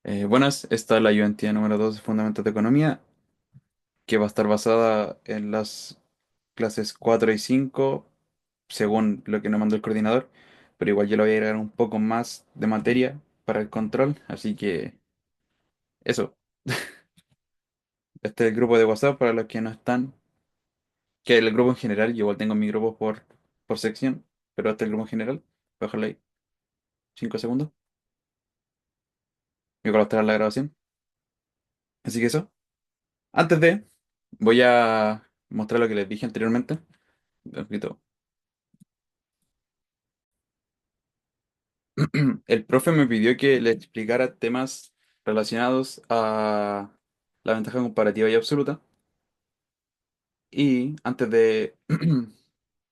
Buenas, esta es la ayudantía número 2 de Fundamentos de Economía, que va a estar basada en las clases 4 y 5 según lo que nos mandó el coordinador, pero igual yo le voy a agregar un poco más de materia para el control, así que eso, este es el grupo de WhatsApp para los que no están, que es el grupo en general, yo igual tengo mi grupo por sección, pero este es el grupo en general, voy a dejarlo ahí, 5 segundos, y colocar la grabación, así que eso, antes de, voy a mostrar lo que les dije anteriormente, un poquito. El profe me pidió que le explicara temas relacionados a la ventaja comparativa y absoluta. Y antes de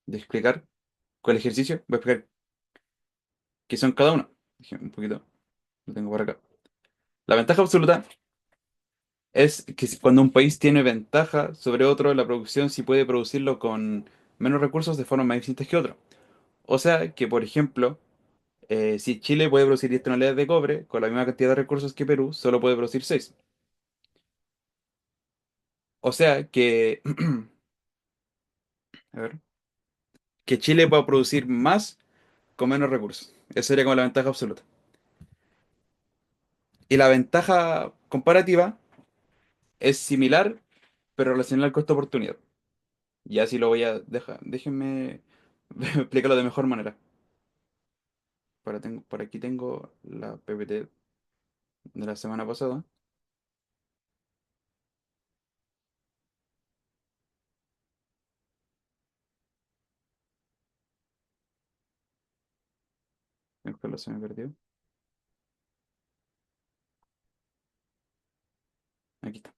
explicar cuál ejercicio, voy a explicar qué son cada uno. Dije un poquito, lo tengo por acá. La ventaja absoluta es que cuando un país tiene ventaja sobre otro, la producción sí puede producirlo con menos recursos de forma más eficiente que otro. O sea que, por ejemplo, si Chile puede producir 10 toneladas de cobre con la misma cantidad de recursos que Perú, solo puede producir 6. O sea que, a ver, que Chile pueda producir más con menos recursos. Esa sería como la ventaja absoluta. Y la ventaja comparativa es similar, pero relacionada al costo-oportunidad. Y así lo voy a dejar. Déjenme explicarlo de mejor manera. Por aquí tengo la PPT de la semana pasada. Ojalá se me perdió. Aquí está.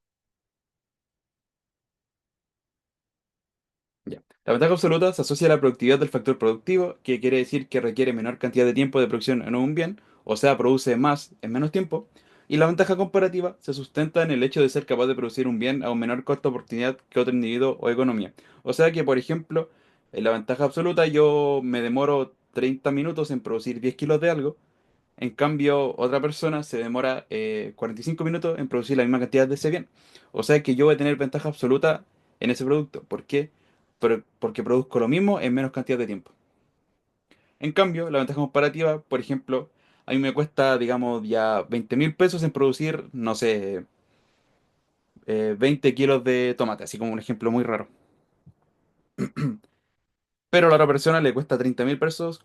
Ya. La ventaja absoluta se asocia a la productividad del factor productivo, que quiere decir que requiere menor cantidad de tiempo de producción en un bien, o sea, produce más en menos tiempo. Y la ventaja comparativa se sustenta en el hecho de ser capaz de producir un bien a un menor costo de oportunidad que otro individuo o economía. O sea que, por ejemplo, en la ventaja absoluta yo me demoro 30 minutos en producir 10 kilos de algo, en cambio, otra persona se demora 45 minutos en producir la misma cantidad de ese bien. O sea que yo voy a tener ventaja absoluta en ese producto. ¿Por qué? Porque produzco lo mismo en menos cantidad de tiempo. En cambio, la ventaja comparativa, por ejemplo, a mí me cuesta, digamos, ya 20.000 pesos en producir, no sé, 20 kilos de tomate, así como un ejemplo muy raro. Pero a la otra persona le cuesta 30.000 pesos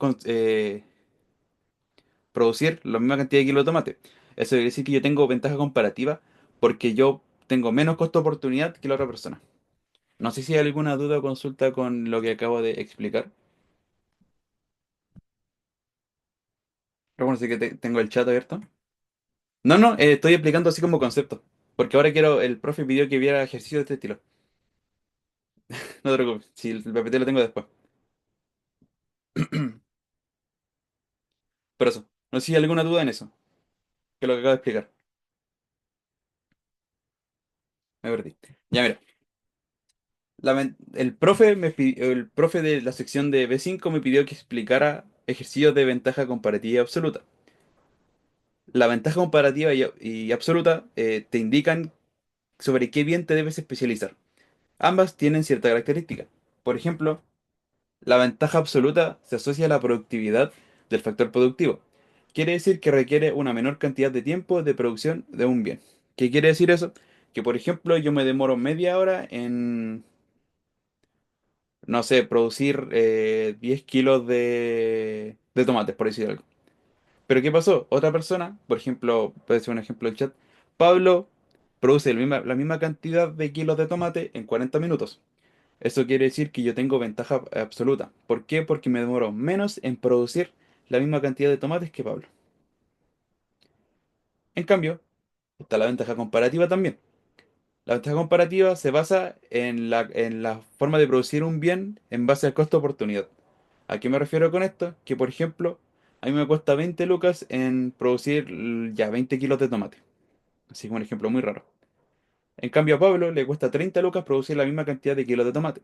producir la misma cantidad de kilos de tomate. Eso quiere decir que yo tengo ventaja comparativa porque yo tengo menos costo de oportunidad que la otra persona. No sé si hay alguna duda o consulta con lo que acabo de explicar. Recuerden que tengo el chat abierto. No, no, estoy explicando así como concepto. Porque ahora quiero, el profe pidió que viera ejercicio de este estilo. No te preocupes, si el PPT lo tengo después. Por eso, no sé si hay alguna duda en eso, que es lo que acabo de explicar. Me perdí. Ya mira, el profe de la sección de B5 me pidió que explicara ejercicios de ventaja comparativa y absoluta. La ventaja comparativa y absoluta te indican sobre qué bien te debes especializar. Ambas tienen cierta característica. Por ejemplo, la ventaja absoluta se asocia a la productividad del factor productivo. Quiere decir que requiere una menor cantidad de tiempo de producción de un bien. ¿Qué quiere decir eso? Que por ejemplo yo me demoro media hora en, no sé, producir 10 kilos de tomates, por decir algo. Pero ¿qué pasó? Otra persona, por ejemplo, puede ser un ejemplo del chat, Pablo produce la misma cantidad de kilos de tomate en 40 minutos. Eso quiere decir que yo tengo ventaja absoluta. ¿Por qué? Porque me demoro menos en producir la misma cantidad de tomates que Pablo. En cambio, está la ventaja comparativa también. La ventaja comparativa se basa en la forma de producir un bien en base al costo-oportunidad. ¿A qué me refiero con esto? Que, por ejemplo, a mí me cuesta 20 lucas en producir ya 20 kilos de tomate. Así como un ejemplo muy raro. En cambio, a Pablo le cuesta 30 lucas producir la misma cantidad de kilos de tomate.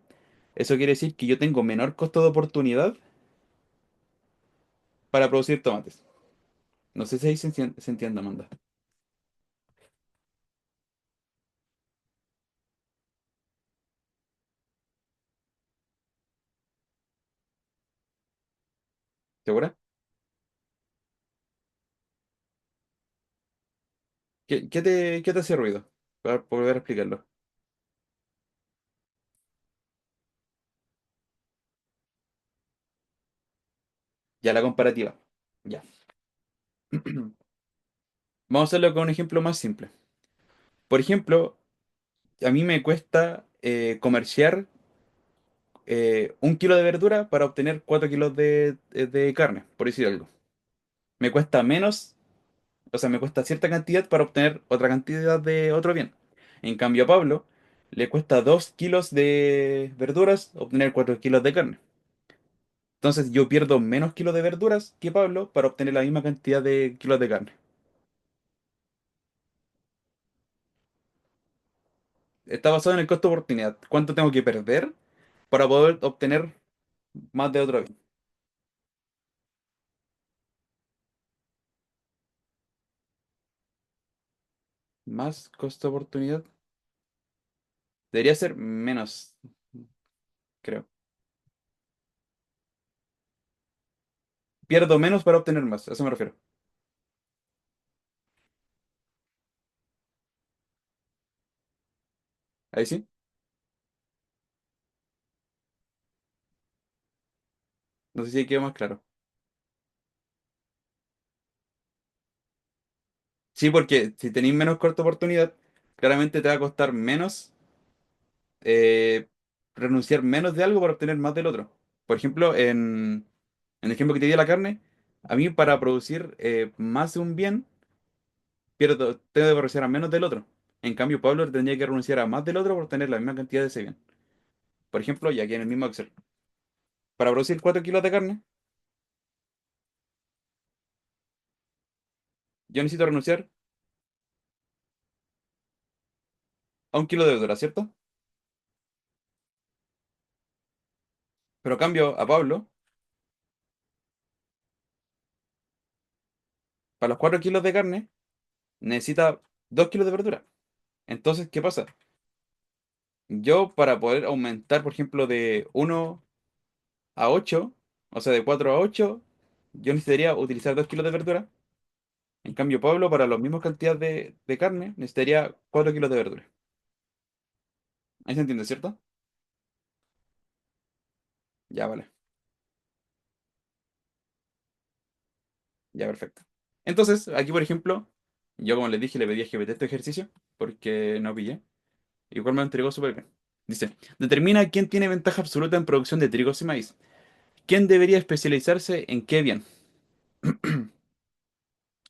Eso quiere decir que yo tengo menor costo de oportunidad para producir tomates. No sé si ahí se entiende, Amanda. ¿Segura? ¿Qué te hace ruido? Para poder explicarlo. Ya la comparativa. Ya. Vamos a hacerlo con un ejemplo más simple. Por ejemplo, a mí me cuesta comerciar 1 kilo de verdura para obtener 4 kilos de carne, por decir algo. Me cuesta menos, o sea, me cuesta cierta cantidad para obtener otra cantidad de otro bien. En cambio, a Pablo le cuesta 2 kilos de verduras obtener 4 kilos de carne. Entonces yo pierdo menos kilos de verduras que Pablo para obtener la misma cantidad de kilos de carne. Está basado en el costo de oportunidad. ¿Cuánto tengo que perder para poder obtener más de otro bien? Más costo de oportunidad. Debería ser menos, creo. Pierdo menos para obtener más, a eso me refiero. Ahí sí. No sé si quedó más claro. Sí, porque si tenéis menos corta oportunidad, claramente te va a costar menos eh, renunciar menos de algo para obtener más del otro. Por ejemplo, en el ejemplo que te di de la carne, a mí para producir más de un bien, tengo que renunciar a menos del otro. En cambio, Pablo tendría que renunciar a más del otro por tener la misma cantidad de ese bien. Por ejemplo, ya aquí en el mismo Excel, para producir 4 kilos de carne, yo necesito renunciar a 1 kilo de verdura, ¿cierto? Pero cambio a Pablo, para los 4 kilos de carne, necesita 2 kilos de verdura. Entonces, ¿qué pasa? Yo para poder aumentar, por ejemplo, de 1 a 8, o sea, de 4 a 8, yo necesitaría utilizar 2 kilos de verdura. En cambio, Pablo, para las mismas cantidades de carne, necesitaría 4 kilos de verdura. Ahí se entiende, ¿cierto? Ya, vale. Ya, perfecto. Entonces, aquí, por ejemplo, yo como les dije, le pedí a GPT este ejercicio, porque no pillé. Igual me lo entregó súper bien. Dice, determina quién tiene ventaja absoluta en producción de trigos y maíz. ¿Quién debería especializarse en qué bien?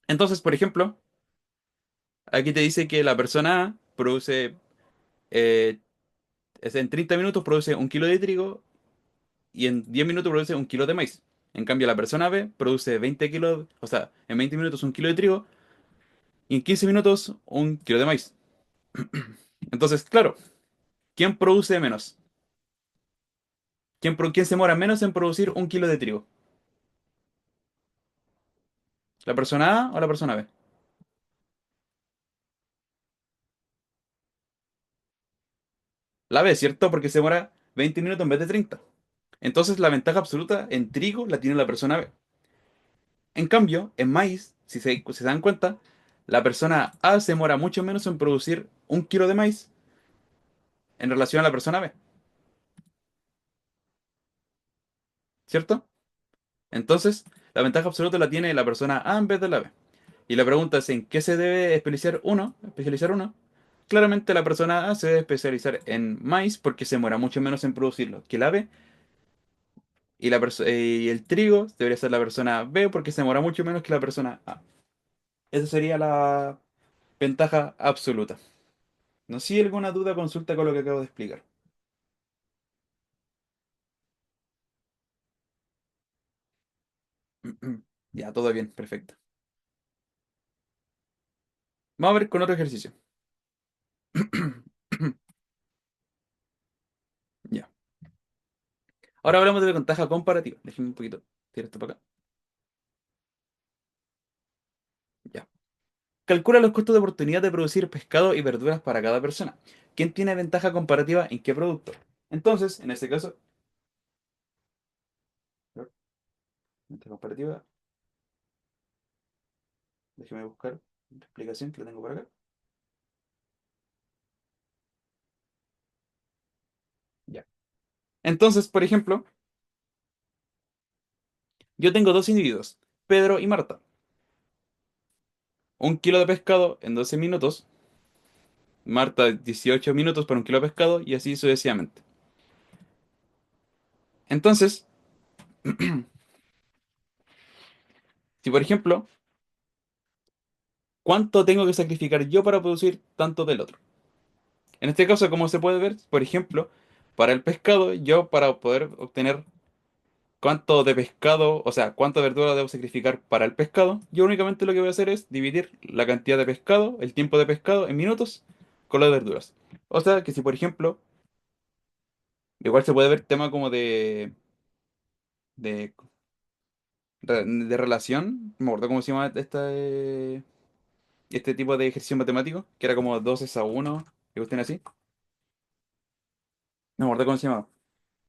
Entonces, por ejemplo, aquí te dice que la persona A produce eh, en 30 minutos produce 1 kilo de trigo y en 10 minutos produce 1 kilo de maíz. En cambio, la persona B produce 20 kilos, o sea, en 20 minutos 1 kilo de trigo y en 15 minutos 1 kilo de maíz. Entonces, claro, ¿quién produce menos? ¿Quién se demora menos en producir 1 kilo de trigo? ¿La persona A o la persona B? La B, ¿cierto? Porque se demora 20 minutos en vez de 30. Entonces, la ventaja absoluta en trigo la tiene la persona B. En cambio, en maíz, si se dan cuenta, la persona A se demora mucho menos en producir 1 kilo de maíz en relación a la persona B, ¿cierto? Entonces, la ventaja absoluta la tiene la persona A en vez de la B. Y la pregunta es en qué se debe especializar uno. Claramente la persona A se debe especializar en maíz porque se demora mucho menos en producirlo que la B. Y el trigo debería ser la persona B porque se demora mucho menos que la persona A. Esa sería la ventaja absoluta. No sé si hay alguna duda, consulta con lo que acabo de explicar. Ya, todo bien, perfecto. Vamos a ver con otro ejercicio. Ya. Ahora hablamos de la ventaja comparativa. Déjenme un poquito. Tira esto para acá. Ya. Calcula los costos de oportunidad de producir pescado y verduras para cada persona. ¿Quién tiene ventaja comparativa en qué producto? Entonces, en este caso, Ventaja comparativa. Déjeme buscar la explicación que la tengo por acá. Ya. Entonces, por ejemplo, yo tengo dos individuos, Pedro y Marta. 1 kilo de pescado en 12 minutos. Marta 18 minutos para 1 kilo de pescado y así sucesivamente. Entonces, si por ejemplo, ¿cuánto tengo que sacrificar yo para producir tanto del otro? En este caso, como se puede ver, por ejemplo, para el pescado, yo para poder obtener cuánto de pescado, o sea, cuánta verdura debo sacrificar para el pescado, yo únicamente lo que voy a hacer es dividir la cantidad de pescado, el tiempo de pescado en minutos con las verduras. O sea, que si por ejemplo, igual se puede ver tema como de, de relación, no me acuerdo cómo se llama este tipo de ejercicio matemático, que era como 2:1, que cuestión así. No me acuerdo cómo se llama.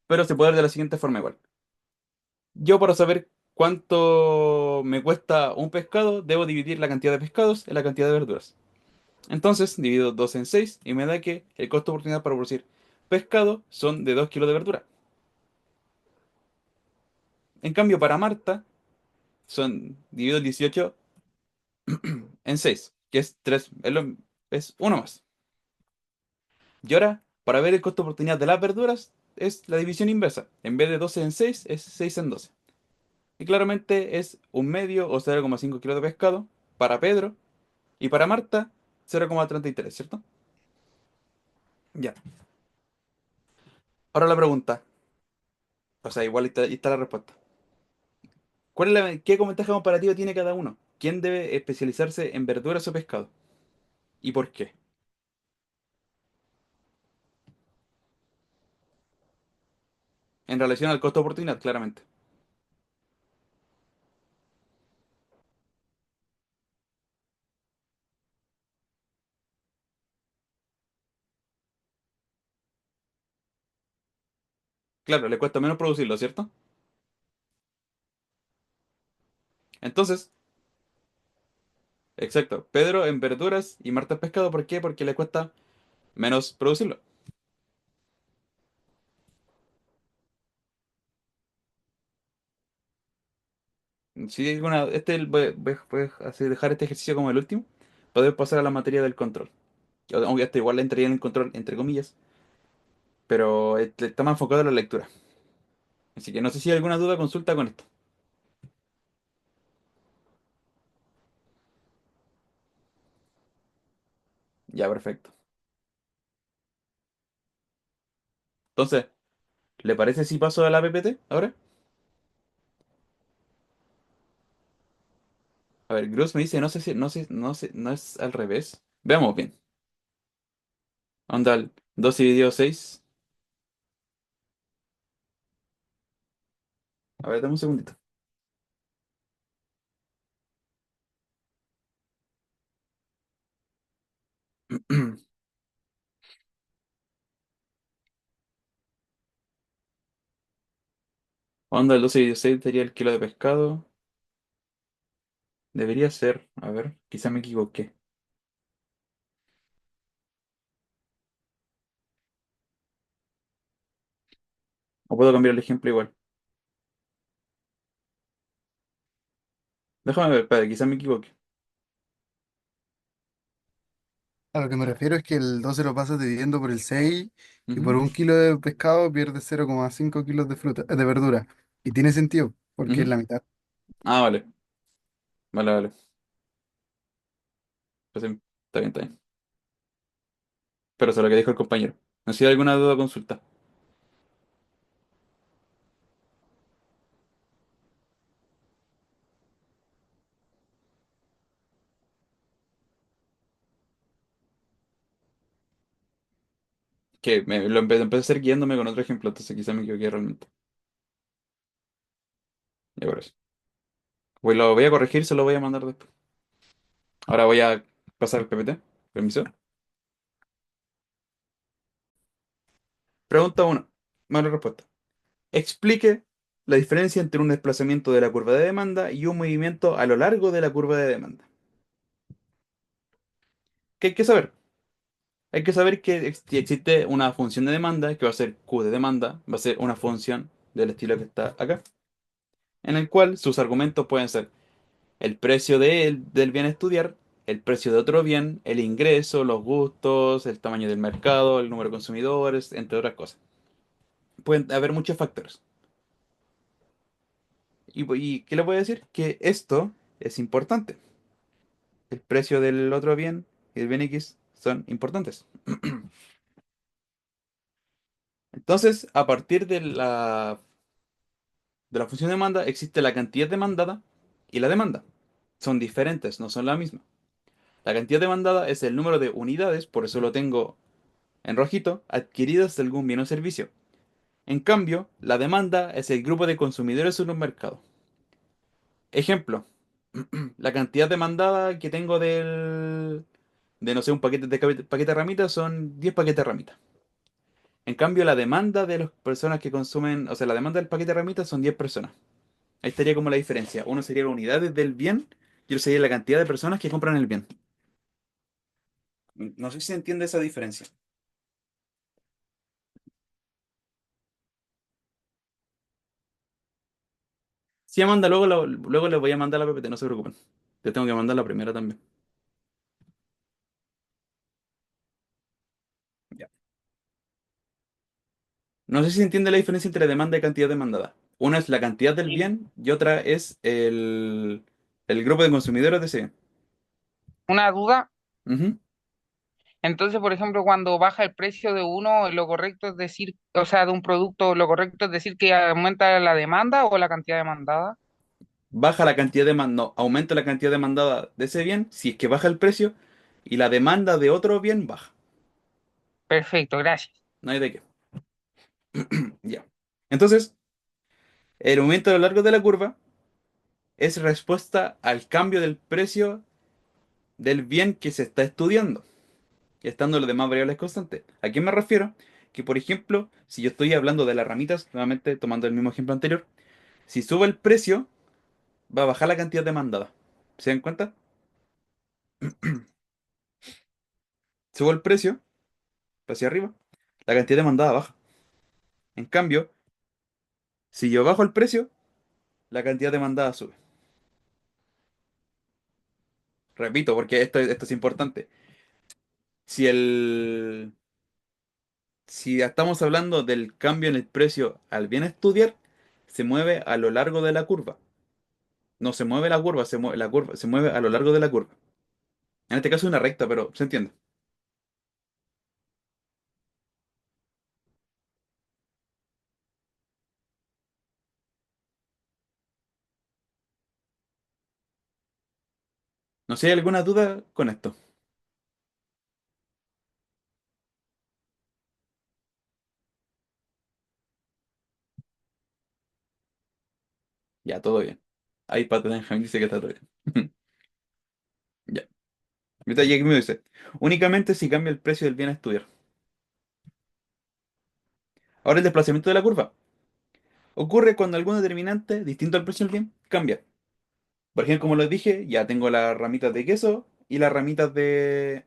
Pero se puede ver de la siguiente forma igual. Yo para saber cuánto me cuesta un pescado, debo dividir la cantidad de pescados en la cantidad de verduras. Entonces, divido 2 en 6 y me da que el costo de oportunidad para producir pescado son de 2 kilos de verdura. En cambio, para Marta, divido el 18 en 6 que es 3, es uno más. Y ahora, para ver el costo de oportunidad de las verduras, es la división inversa. En vez de 12 en 6 es 6 en 12. Y claramente es un medio o 0,5 kilos de pescado para Pedro y para Marta 0,33, ¿cierto? Ya. Ahora la pregunta, o sea, igual ahí está la respuesta. ¿Qué ventaja comparativa tiene cada uno? ¿Quién debe especializarse en verduras o pescado? ¿Y por qué? En relación al costo de oportunidad, claramente. Claro, le cuesta menos producirlo, ¿cierto? Entonces, exacto. Pedro en verduras y Marta en pescado, ¿por qué? Porque le cuesta menos producirlo. Si hay alguna, voy a dejar este ejercicio como el último, poder pasar a la materia del control. Aunque este igual le entraría en el control, entre comillas, pero está más enfocado en la lectura. Así que no sé si hay alguna duda, consulta con esto. Ya, perfecto. Entonces, ¿le parece si paso a la PPT ahora? A ver, Gruz me dice, no sé si, no sé, no sé, no es al revés. Veamos bien. Onda, el 2 dividido 6. A ver, dame un segundito. Onda, el 12 dividido 6 sería el kilo de pescado. Debería ser, a ver, quizá me equivoqué. O puedo cambiar el ejemplo igual. Déjame ver, espera, quizá me equivoqué. A lo que me refiero es que el 12 lo pasas dividiendo por el 6 y Ujú, por 1 kilo de pescado pierdes 0,5 kilos de fruta, de verdura. Y tiene sentido, porque es ujú. la mitad. Ah, vale. Vale, vale. Pues sí, está bien, está bien. Pero eso es lo que dijo el compañero. No sé si hay alguna duda o consulta. Que empecé a hacer guiándome con otro ejemplo, entonces quizá me equivoqué realmente. Ya por eso. Pues lo voy a corregir, se lo voy a mandar después. Ahora voy a pasar el PPT. Permiso. Pregunta 1. Mala respuesta. Explique la diferencia entre un desplazamiento de la curva de demanda y un movimiento a lo largo de la curva de demanda. ¿Qué hay que saber? Hay que saber que existe una función de demanda que va a ser Q de demanda, va a ser una función del estilo que está acá, en el cual sus argumentos pueden ser el precio del bien a estudiar, el precio de otro bien, el ingreso, los gustos, el tamaño del mercado, el número de consumidores, entre otras cosas. Pueden haber muchos factores. ¿Y qué le voy a decir? Que esto es importante. El precio del otro bien y el bien X son importantes. Entonces, a partir de la función de demanda, existe la cantidad demandada y la demanda. Son diferentes, no son la misma. La cantidad demandada es el número de unidades, por eso lo tengo en rojito, adquiridas de algún bien o servicio. En cambio, la demanda es el grupo de consumidores en un mercado. Ejemplo, la cantidad demandada que tengo de no sé, un paquete paquete de ramitas son 10 paquetes de ramitas. En cambio, la demanda de las personas que consumen, o sea, la demanda del paquete de ramitas son 10 personas. Ahí estaría como la diferencia. Uno sería las unidades del bien y otro sería la cantidad de personas que compran el bien. No sé si se entiende esa diferencia. Si Amanda, luego le voy a mandar la PPT, no se preocupen. Te tengo que mandar la primera también. Ya. No sé si se entiende la diferencia entre demanda y cantidad demandada. Una es la cantidad del Y bien y otra es el grupo de consumidores de ese bien. una duda, Ujú. entonces, por ejemplo, cuando baja el precio de uno, lo correcto es decir, o sea, de un producto, lo correcto es decir que aumenta la demanda o la cantidad demandada. Baja la cantidad no, aumenta la cantidad demandada de ese bien si es que baja el precio y la demanda de otro bien baja. Perfecto, gracias. No hay de qué. Ya. Entonces, el aumento a lo largo de la curva es respuesta al cambio del precio del bien que se está estudiando, estando las demás variables constantes. ¿A qué me refiero? Que, por ejemplo, si yo estoy hablando de las ramitas, nuevamente tomando el mismo ejemplo anterior, si sube el precio, va a bajar la cantidad demandada. ¿Se dan cuenta? Sube el precio, hacia arriba, la cantidad demandada baja. En cambio, si yo bajo el precio, la cantidad demandada sube. Repito, porque esto es importante. Si el, si ya estamos hablando del cambio en el precio al bien estudiar, se mueve a lo largo de la curva. No se mueve la curva, la curva se mueve a lo largo de la curva. En este caso es una recta, pero se entiende. No sé si hay alguna duda con esto. Ya, todo bien. Ahí Pat Benjamin dice que está todo bien. Ya. Ahorita aquí me dice, únicamente si cambia el precio del bien a estudiar. Ahora el desplazamiento de la curva. Ocurre cuando algún determinante distinto al precio del bien cambia. Por ejemplo, como les dije, ya tengo las ramitas de queso y las ramitas de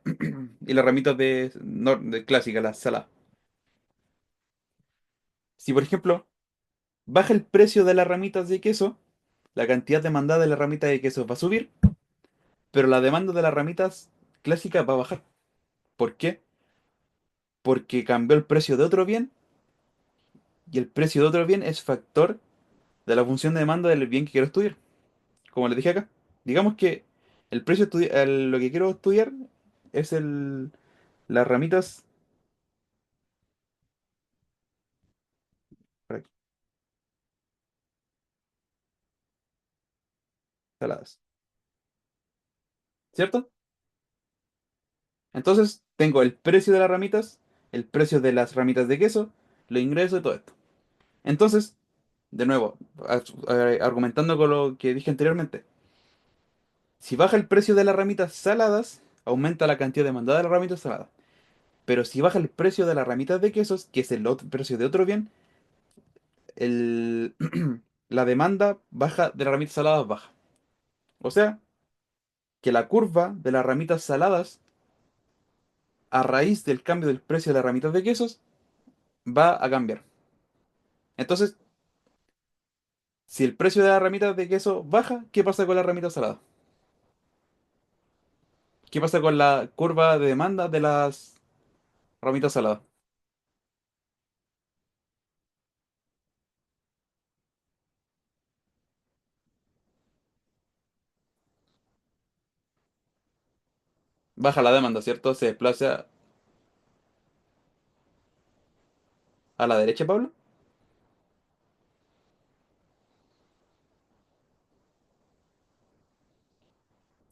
y las ramitas de clásicas, las saladas. Si por ejemplo baja el precio de las ramitas de queso, la cantidad demandada de las ramitas de queso va a subir, pero la demanda de las ramitas clásicas va a bajar. ¿Por qué? Porque cambió el precio de otro bien y el precio de otro bien es factor de la función de demanda del bien que quiero estudiar. Como les dije acá, digamos que el precio lo que quiero estudiar es las ramitas por aquí, saladas, ¿cierto? Entonces tengo el precio de las ramitas, el precio de las ramitas de queso, los ingresos y todo esto. Entonces, de nuevo, argumentando con lo que dije anteriormente, si baja el precio de las ramitas saladas, aumenta la cantidad demandada de las ramitas saladas. Pero si baja el precio de las ramitas de quesos, que es el precio de otro bien, el, la demanda baja de las ramitas saladas baja. O sea, que la curva de las ramitas saladas, a raíz del cambio del precio de las ramitas de quesos, va a cambiar. Entonces, si el precio de las ramitas de queso baja, ¿qué pasa con las ramitas saladas? ¿Qué pasa con la curva de demanda de las ramitas saladas? Baja la demanda, ¿cierto? Se desplaza a la derecha, Pablo.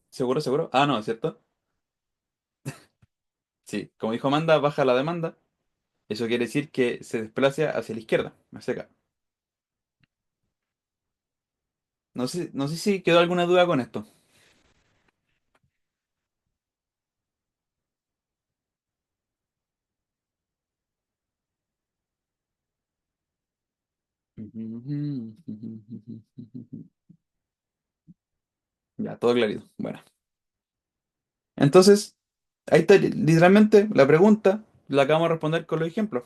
¿Seguro, seguro? Ah, no, ¿cierto? Sí, como dijo Amanda, baja la demanda. Eso quiere decir que se desplaza hacia la izquierda, hacia acá. No sé si quedó alguna duda con esto. Ya, todo clarito. Bueno. Entonces, ahí está literalmente la pregunta, la acabamos de responder con los ejemplos.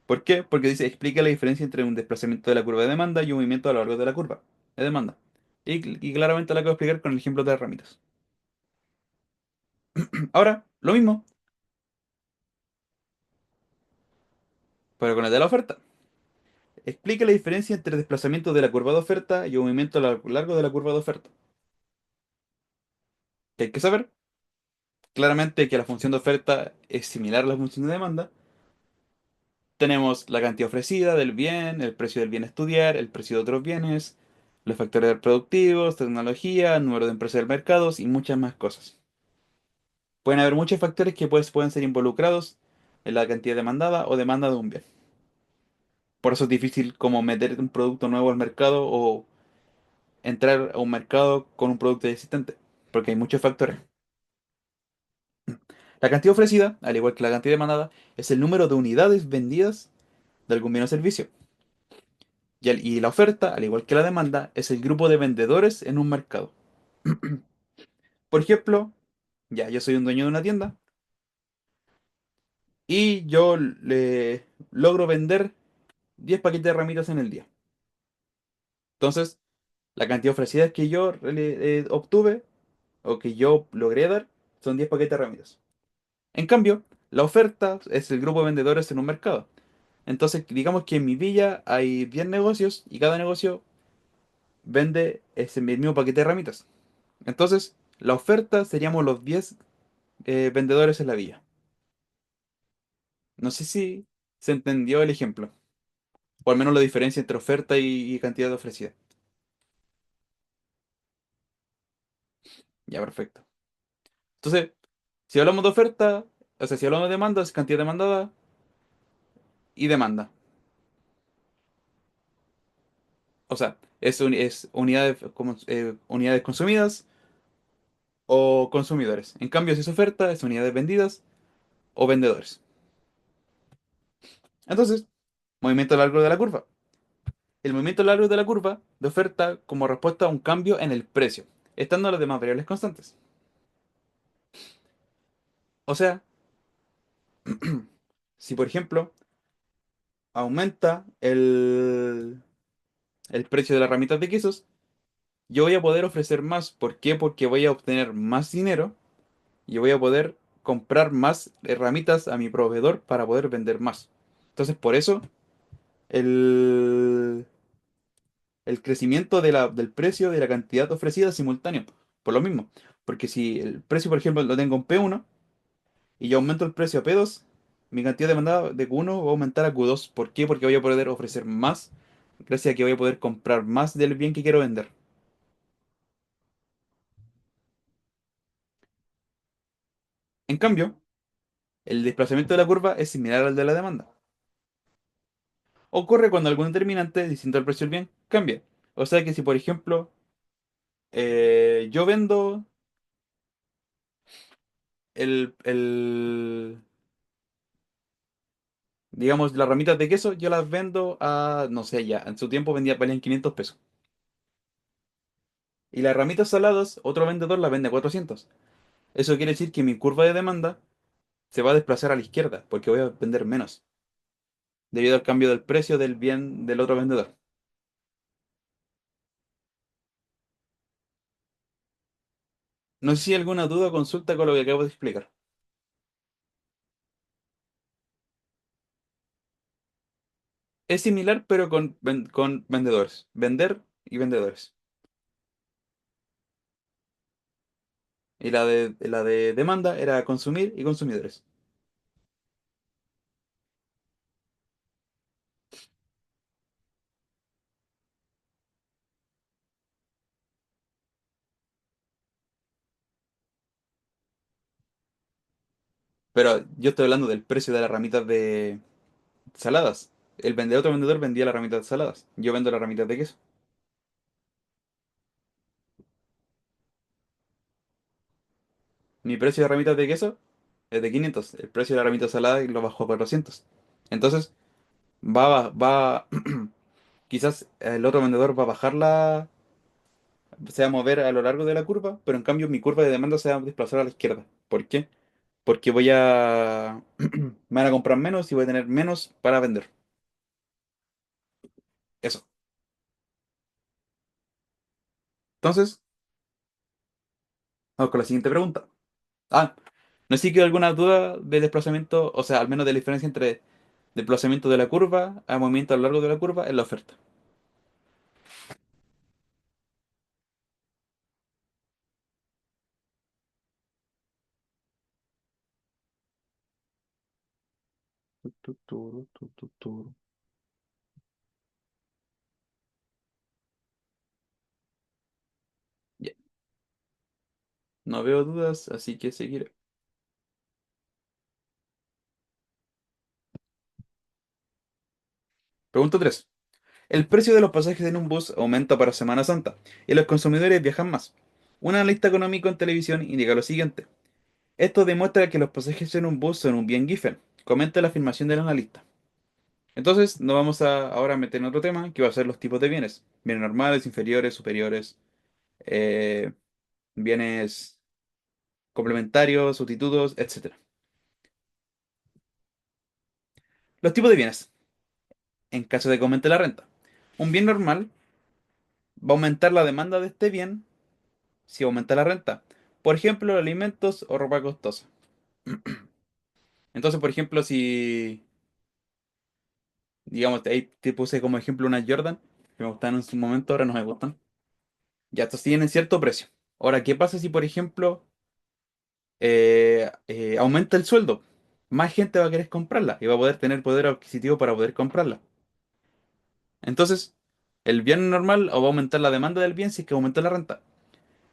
¿Por qué? Porque dice, explica la diferencia entre un desplazamiento de la curva de demanda y un movimiento a lo largo de la curva de demanda. Y claramente la acabo de explicar con el ejemplo de las ramitas. Ahora, lo mismo, pero con el de la oferta. Explica la diferencia entre desplazamiento de la curva de oferta y un movimiento a lo largo de la curva de oferta. ¿Qué hay que saber? Claramente que la función de oferta es similar a la función de demanda. Tenemos la cantidad ofrecida del bien, el precio del bien a estudiar, el precio de otros bienes, los factores productivos, tecnología, número de empresas del mercado y muchas más cosas. Pueden haber muchos factores que pueden ser involucrados en la cantidad demandada o demanda de un bien. Por eso es difícil como meter un producto nuevo al mercado o entrar a un mercado con un producto ya existente, porque hay muchos factores. La cantidad ofrecida, al igual que la cantidad demandada, es el número de unidades vendidas de algún bien o servicio. Y la oferta, al igual que la demanda, es el grupo de vendedores en un mercado. Por ejemplo, ya yo soy un dueño de una tienda y yo le logro vender 10 paquetes de ramitas en el día. Entonces, la cantidad ofrecida que yo obtuve o que yo logré dar son 10 paquetes de ramitas. En cambio, la oferta es el grupo de vendedores en un mercado. Entonces, digamos que en mi villa hay 10 negocios y cada negocio vende ese mismo paquete de ramitas. Entonces, la oferta seríamos los 10 vendedores en la villa. No sé si se entendió el ejemplo, o al menos la diferencia entre oferta y cantidad ofrecida. Ya, perfecto. Entonces, si hablamos de oferta, o sea, si hablamos de demanda, es cantidad demandada y demanda. O sea, es unidades, unidades consumidas o consumidores. En cambio, si es oferta, es unidades vendidas o vendedores. Entonces, movimiento largo de la curva. El movimiento largo de la curva de oferta como respuesta a un cambio en el precio, estando las demás variables constantes. O sea, si por ejemplo aumenta el precio de las ramitas de quesos, yo voy a poder ofrecer más. ¿Por qué? Porque voy a obtener más dinero y voy a poder comprar más ramitas a mi proveedor para poder vender más. Entonces, por eso el, el crecimiento del precio de la cantidad ofrecida es simultáneo. Por lo mismo. Porque si el precio, por ejemplo, lo tengo en P1 y yo aumento el precio a P2, mi cantidad demandada de Q1 va a aumentar a Q2. ¿Por qué? Porque voy a poder ofrecer más gracias a que voy a poder comprar más del bien que quiero vender. En cambio, el desplazamiento de la curva es similar al de la demanda. Ocurre cuando algún determinante distinto al precio del bien cambia. O sea que si, por ejemplo, yo vendo digamos, las ramitas de queso, yo las vendo a, no sé, ya, en su tiempo valían 500 pesos. Y las ramitas saladas, otro vendedor las vende a 400. Eso quiere decir que mi curva de demanda se va a desplazar a la izquierda, porque voy a vender menos, debido al cambio del precio del bien del otro vendedor. No sé si hay alguna duda o consulta con lo que acabo de explicar. Es similar, pero con vendedores. Vender y vendedores. Y la de demanda era consumir y consumidores. Pero yo estoy hablando del precio de las ramitas de saladas. Otro vendedor vendía las ramitas de saladas. Yo vendo las ramitas de queso. Mi precio de ramitas de queso es de 500. El precio de la ramita salada lo bajó a 400. Entonces, quizás el otro vendedor va a se va a mover a lo largo de la curva, pero en cambio mi curva de demanda se va a desplazar a la izquierda. ¿Por qué? Porque me van a comprar menos y voy a tener menos para vender. Eso. Entonces, vamos con la siguiente pregunta. Ah, no sé si quedó alguna duda de desplazamiento, o sea, al menos de la diferencia entre desplazamiento de la curva a movimiento a lo largo de la curva en la oferta. Tu. Ya, no veo dudas, así que seguiré. Pregunta 3. El precio de los pasajes en un bus aumenta para Semana Santa y los consumidores viajan más. Un analista económico en televisión indica lo siguiente. Esto demuestra que los pasajes en un bus son un bien Giffen, comenta la afirmación del analista. Entonces, nos vamos a ahora meter en otro tema, que va a ser los tipos de bienes. Bienes normales, inferiores, superiores, eh, bienes complementarios, sustitutos, etcétera. Los tipos de bienes, en caso de que aumente la renta. Un bien normal va a aumentar la demanda de este bien si aumenta la renta. Por ejemplo, alimentos o ropa costosa. Entonces, por ejemplo, si, digamos, ahí te puse como ejemplo una Jordan, que me gustaban en su momento, ahora no me gustan. Ya estos tienen cierto precio. Ahora, ¿qué pasa si, por ejemplo, aumenta el sueldo? Más gente va a querer comprarla y va a poder tener poder adquisitivo para poder comprarla. Entonces, el bien normal o va a aumentar la demanda del bien si es que aumenta la renta.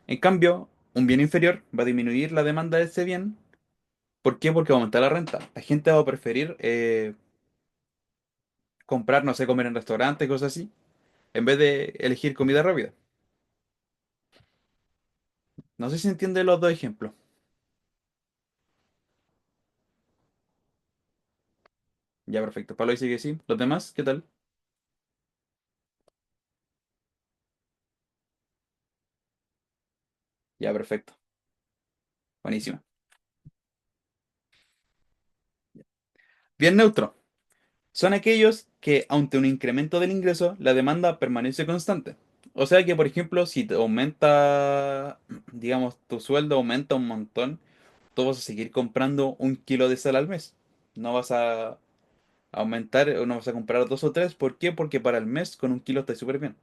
En cambio, un bien inferior va a disminuir la demanda de ese bien. ¿Por qué? Porque va a aumentar la renta. La gente va a preferir comprar, no sé, comer en restaurantes, cosas así, en vez de elegir comida rápida. No sé si entiende los dos ejemplos. Ya, perfecto. Pablo dice que sí. ¿Los demás? ¿Qué tal? Ya, perfecto. Buenísimo. Bien neutro. Son aquellos que, ante un incremento del ingreso, la demanda permanece constante. O sea que, por ejemplo, si te aumenta, digamos, tu sueldo aumenta un montón, tú vas a seguir comprando 1 kilo de sal al mes. No vas a aumentar o no vas a comprar dos o tres. ¿Por qué? Porque para el mes con 1 kilo está súper bien.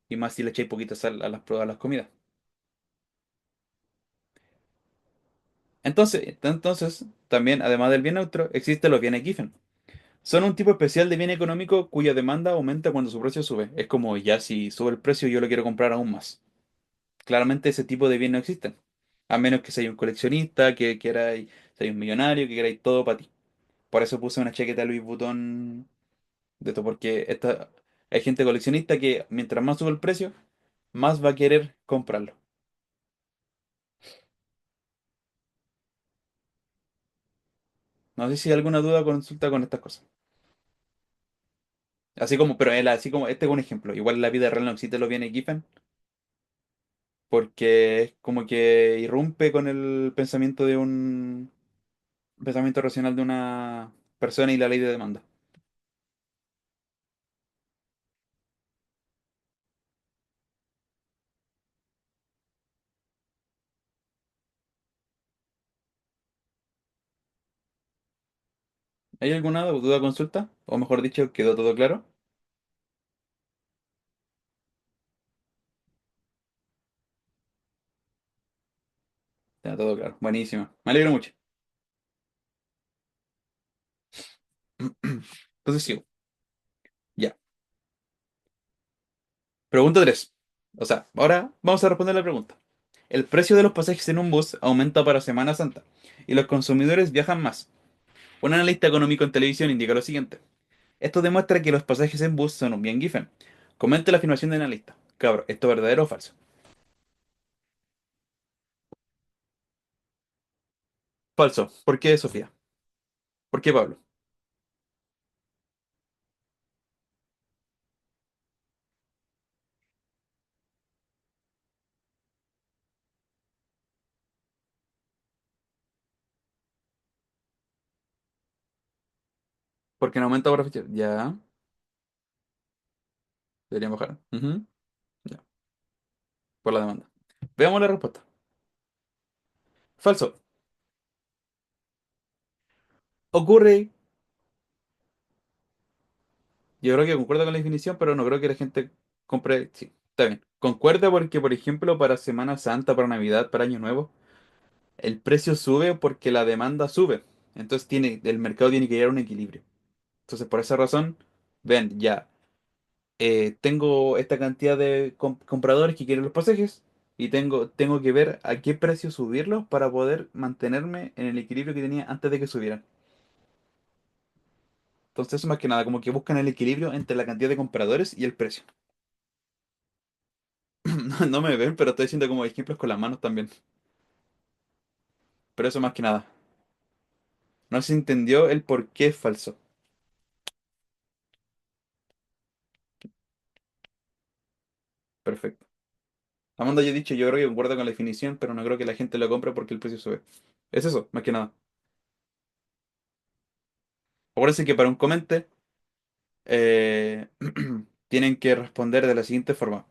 Y más si le echáis poquita sal a las comidas. Entonces, también, además del bien neutro, existen los bienes Giffen. Son un tipo especial de bien económico cuya demanda aumenta cuando su precio sube. Es como ya si sube el precio yo lo quiero comprar aún más. Claramente ese tipo de bien no existen. A menos que seas un coleccionista, que queráis, seas un millonario, que queráis todo para ti. Por eso puse una chaqueta Louis Vuitton de esto, porque hay gente coleccionista que mientras más sube el precio, más va a querer comprarlo. No sé si hay alguna duda o consulta con estas cosas. Así como, pero él, así como, este es un ejemplo. Igual en la vida real no existe los bienes Giffen. porque es como que irrumpe con el pensamiento de un pensamiento racional de una persona y la ley de demanda. ¿Hay alguna duda o consulta? O mejor dicho, ¿quedó todo claro? Está todo claro. Buenísimo. Me alegro mucho. Entonces sigo. Ya. Pregunta 3. O sea, ahora vamos a responder la pregunta. El precio de los pasajes en un bus aumenta para Semana Santa y los consumidores viajan más. Un analista económico en televisión indica lo siguiente. Esto demuestra que los pasajes en bus son un bien gifen. Comente la afirmación del analista. Cabro, ¿esto es verdadero o falso? Falso. ¿Por qué, Sofía? ¿Por qué, Pablo? Porque no aumenta por fecha. Ya, deberían bajar. Ujú, ya, por la demanda. Veamos la respuesta. Falso. Ocurre, yo creo que concuerdo con la definición, pero no creo que la gente compre. Sí, está bien. Concuerda porque, por ejemplo, para Semana Santa, para Navidad, para Año Nuevo, el precio sube porque la demanda sube. Entonces el mercado tiene que llegar a un equilibrio. Entonces, por esa razón, ven, ya, tengo esta cantidad de compradores que quieren los pasajes y tengo que ver a qué precio subirlos para poder mantenerme en el equilibrio que tenía antes de que subieran. Entonces, eso más que nada, como que buscan el equilibrio entre la cantidad de compradores y el precio. No, no me ven, pero estoy diciendo como ejemplos con las manos también. Pero eso más que nada. No se entendió el por qué es falso. Perfecto. Amanda, yo he dicho, yo creo que concuerdo con la definición, pero no creo que la gente lo compre porque el precio sube. Es eso, más que nada. Acuérdense que para un comente eh, tienen que responder de la siguiente forma.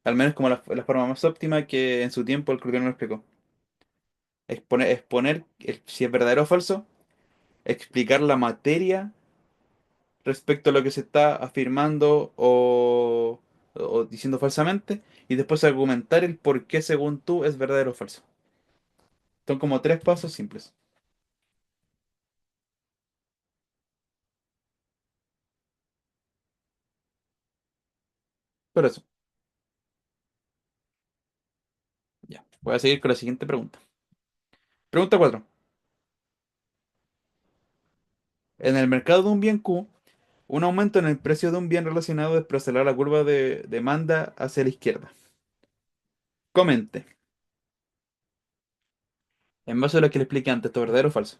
Al menos como la forma más óptima que en su tiempo el Crotiano lo explicó. Exponer si es verdadero o falso, explicar la materia respecto a lo que se está afirmando o diciendo falsamente, y después argumentar el por qué según tú es verdadero o falso. Son como tres pasos simples. Pero eso, ya. Voy a seguir con la siguiente pregunta. Pregunta 4. En el mercado de un bien Q, un aumento en el precio de un bien relacionado desplazará la curva de demanda hacia la izquierda. Comente. En base a lo que le expliqué antes, ¿esto es verdadero o falso?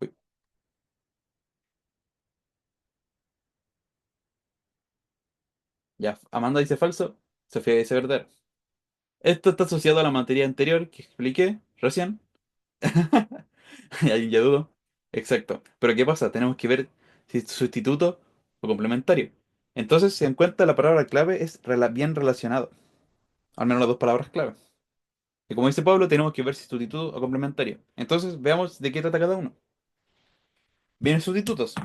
Uy, ya, Amanda dice falso, Sofía dice verdadero. Esto está asociado a la materia anterior que expliqué recién. Ahí ya dudo. Exacto. Pero ¿qué pasa? Tenemos que ver si es sustituto o complementario. Entonces, si en cuenta la palabra clave es bien relacionado. Al menos las dos palabras clave. Y como dice Pablo, tenemos que ver si es sustituto o complementario. Entonces, veamos de qué trata cada uno. Vienen sustitutos.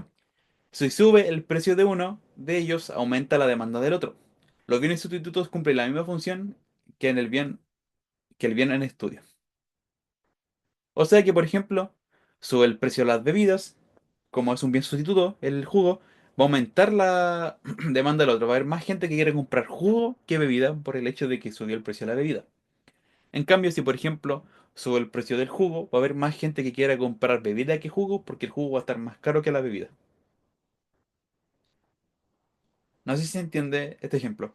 Si sube el precio de uno de ellos, aumenta la demanda del otro. Los bienes sustitutos cumplen la misma función que en el bien, que el bien en estudio. O sea que, por ejemplo, sube el precio de las bebidas, como es un bien sustituto, el jugo, va a aumentar la demanda del otro. Va a haber más gente que quiere comprar jugo que bebida por el hecho de que subió el precio de la bebida. En cambio, si por ejemplo sube el precio del jugo, va a haber más gente que quiera comprar bebida que jugo porque el jugo va a estar más caro que la bebida. No sé si se entiende este ejemplo.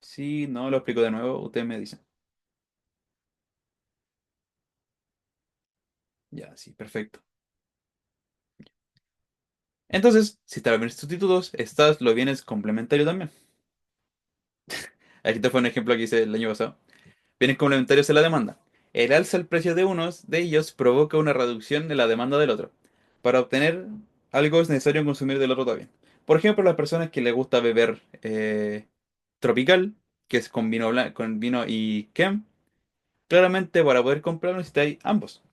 Si no lo explico de nuevo, ustedes me dicen. Ya, sí, perfecto. Entonces, si están los bienes sustitutos, están los bienes complementarios también. Aquí te fue un ejemplo que hice el año pasado. Bienes complementarios en la demanda. El alza del precio de unos de ellos provoca una reducción de la demanda del otro. Para obtener algo es necesario consumir del otro también. Por ejemplo, las personas que les gusta beber tropical, que es con vino, con vino y kem, claramente para poder comprarlo necesitáis ambos.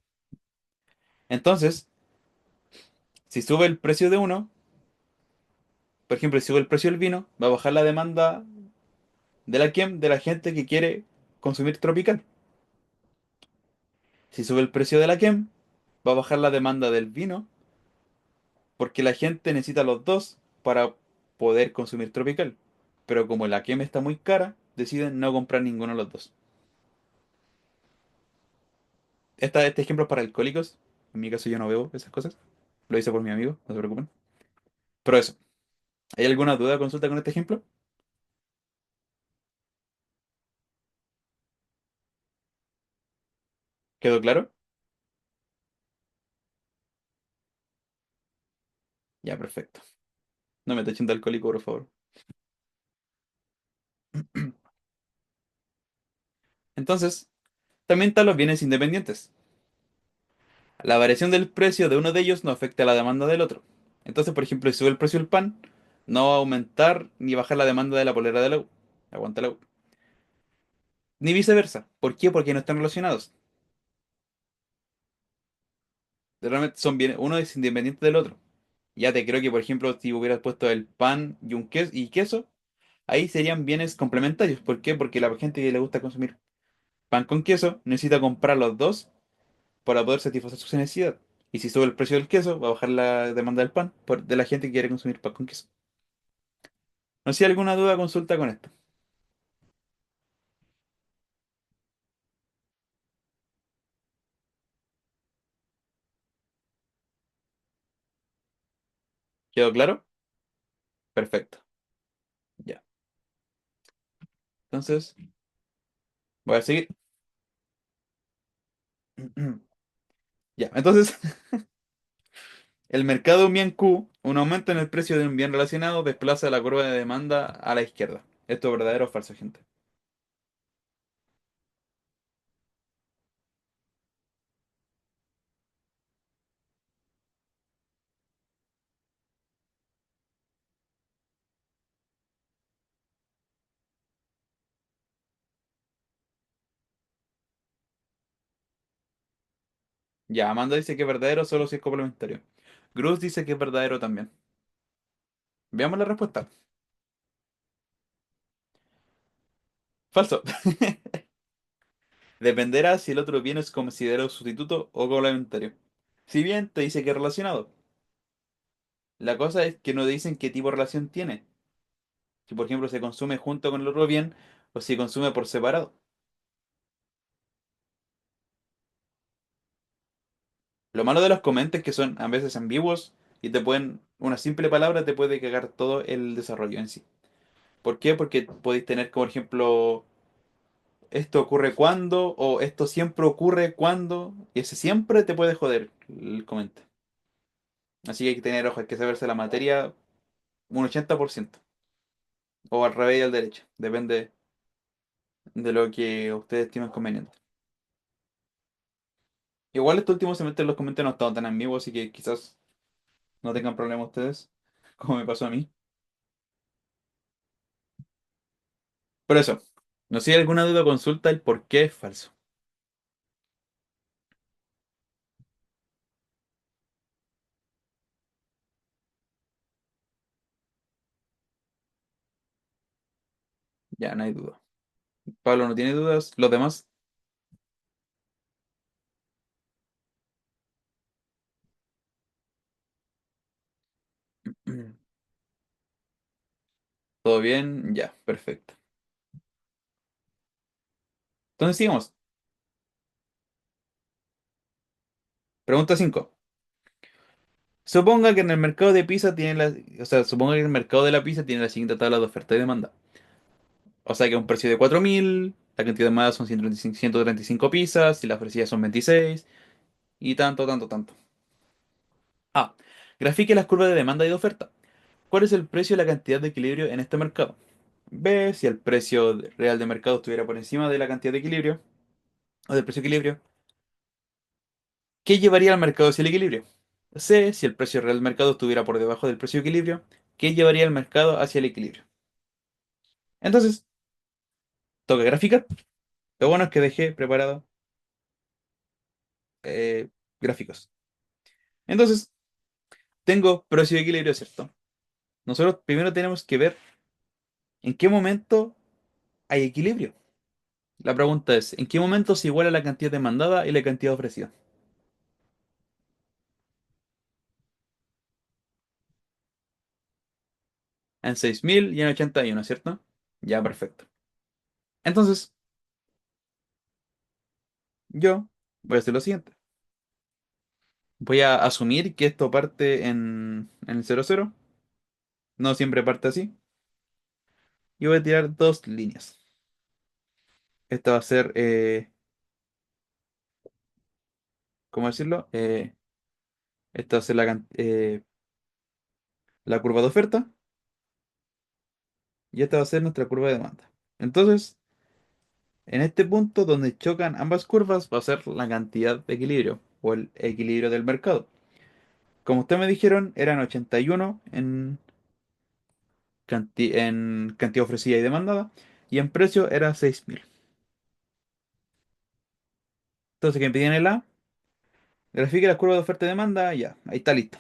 Entonces, si sube el precio de uno, por ejemplo, si sube el precio del vino, va a bajar la demanda de la kem de la gente que quiere consumir tropical. Si sube el precio de la kem, va a bajar la demanda del vino porque la gente necesita los dos para poder consumir tropical. Pero como la quema está muy cara, deciden no comprar ninguno de los dos. Este ejemplo es para alcohólicos. En mi caso yo no bebo esas cosas. Lo hice por mi amigo, no se preocupen. Pero eso, ¿hay alguna duda o consulta con este ejemplo? ¿Quedó claro? Ya, perfecto. No me tachen de alcohólico, por favor. Entonces, también están los bienes independientes. La variación del precio de uno de ellos no afecta a la demanda del otro. Entonces, por ejemplo, si sube el precio del pan, no va a aumentar ni bajar la demanda de la polera de la U. Aguanta la U. Ni viceversa. ¿Por qué? Porque no están relacionados. Realmente son bienes, uno es independiente del otro. Ya te creo que, por ejemplo, si hubieras puesto el pan y un queso, ahí serían bienes complementarios. ¿Por qué? Porque la gente que le gusta consumir pan con queso necesita comprar los dos para poder satisfacer su necesidad. Y si sube el precio del queso, va a bajar la demanda del pan de la gente que quiere consumir pan con queso. No sé si hay alguna duda, consulta con esto. ¿Quedó claro? Perfecto. Ya. Entonces, voy a seguir. Ya. Entonces, el mercado de un bien Q, un aumento en el precio de un bien relacionado desplaza la curva de demanda a la izquierda. ¿Esto es verdadero o falso, gente? Ya, Amanda dice que es verdadero solo si es complementario. Cruz dice que es verdadero también. Veamos la respuesta. Falso. Dependerá si el otro bien es considerado sustituto o complementario. Si bien te dice que es relacionado, la cosa es que no dicen qué tipo de relación tiene. Si por ejemplo se consume junto con el otro bien o si consume por separado. Lo malo de los comentes es que son a veces ambiguos y una simple palabra te puede cagar todo el desarrollo en sí. ¿Por qué? Porque podéis tener como ejemplo, esto ocurre cuando o esto siempre ocurre cuando, y ese siempre te puede joder el comente. Así que hay que tener ojo, hay que saberse la materia un 80% o al revés y al derecho, depende de lo que ustedes estimen conveniente. Igual este último semestre los comentarios no han estado tan ambiguos, así que quizás no tengan problema ustedes, como me pasó a mí. Por eso, no sé si hay alguna duda o consulta el por qué es falso. Ya, no hay duda. Pablo no tiene dudas, los demás, todo bien, ya, perfecto. Entonces sigamos. Pregunta 5. Suponga que en el mercado de pizza tiene o sea, suponga que el mercado de la pizza tiene la siguiente tabla de oferta y demanda. O sea que un precio de 4.000, la cantidad de demanda son 135 pizzas, y las ofrecidas son 26, y tanto, tanto, tanto. Ah, Grafique las curvas de demanda y de oferta. ¿Cuál es el precio y la cantidad de equilibrio en este mercado? B, si el precio real de mercado estuviera por encima de la cantidad de equilibrio o del precio de equilibrio. ¿Qué llevaría al mercado hacia el equilibrio? C, si el precio real del mercado estuviera por debajo del precio de equilibrio. ¿Qué llevaría al mercado hacia el equilibrio? Entonces, toca graficar. Lo bueno es que dejé preparado eh, gráficos. Entonces, tengo precio de equilibrio, ¿cierto? Nosotros primero tenemos que ver en qué momento hay equilibrio. La pregunta es, ¿en qué momento se iguala la cantidad demandada y la cantidad ofrecida? En 6.000 y en 81, ¿cierto? Ya, perfecto. Entonces, yo voy a hacer lo siguiente. Voy a asumir que esto parte en el 00. No siempre parte así. Y voy a tirar dos líneas. Esta va a ser, ¿cómo decirlo? Esta va a ser la curva de oferta y esta va a ser nuestra curva de demanda. Entonces, en este punto donde chocan ambas curvas va a ser la cantidad de equilibrio o el equilibrio del mercado. Como ustedes me dijeron, eran 81 en cantidad ofrecida y demandada y en precio era 6.000. Entonces, que me pedían el A, grafique la curva de oferta y demanda, ya, ahí está listo.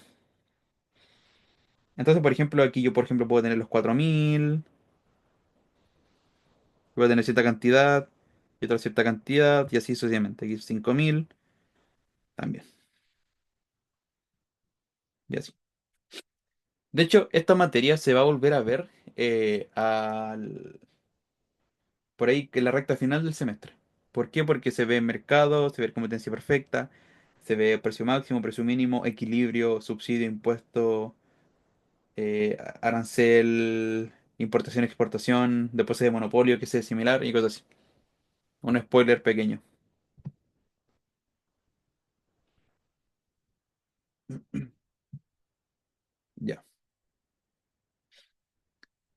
Entonces, por ejemplo, aquí yo, por ejemplo, puedo tener los 4.000, voy a tener cierta cantidad y otra cierta cantidad y así sucesivamente. Aquí 5.000 también, y así. De hecho, esta materia se va a volver a ver por ahí en la recta final del semestre. ¿Por qué? Porque se ve mercado, se ve competencia perfecta, se ve precio máximo, precio mínimo, equilibrio, subsidio, impuesto, arancel, importación, exportación, después de monopolio, que sea similar y cosas así. Un spoiler pequeño. Ya.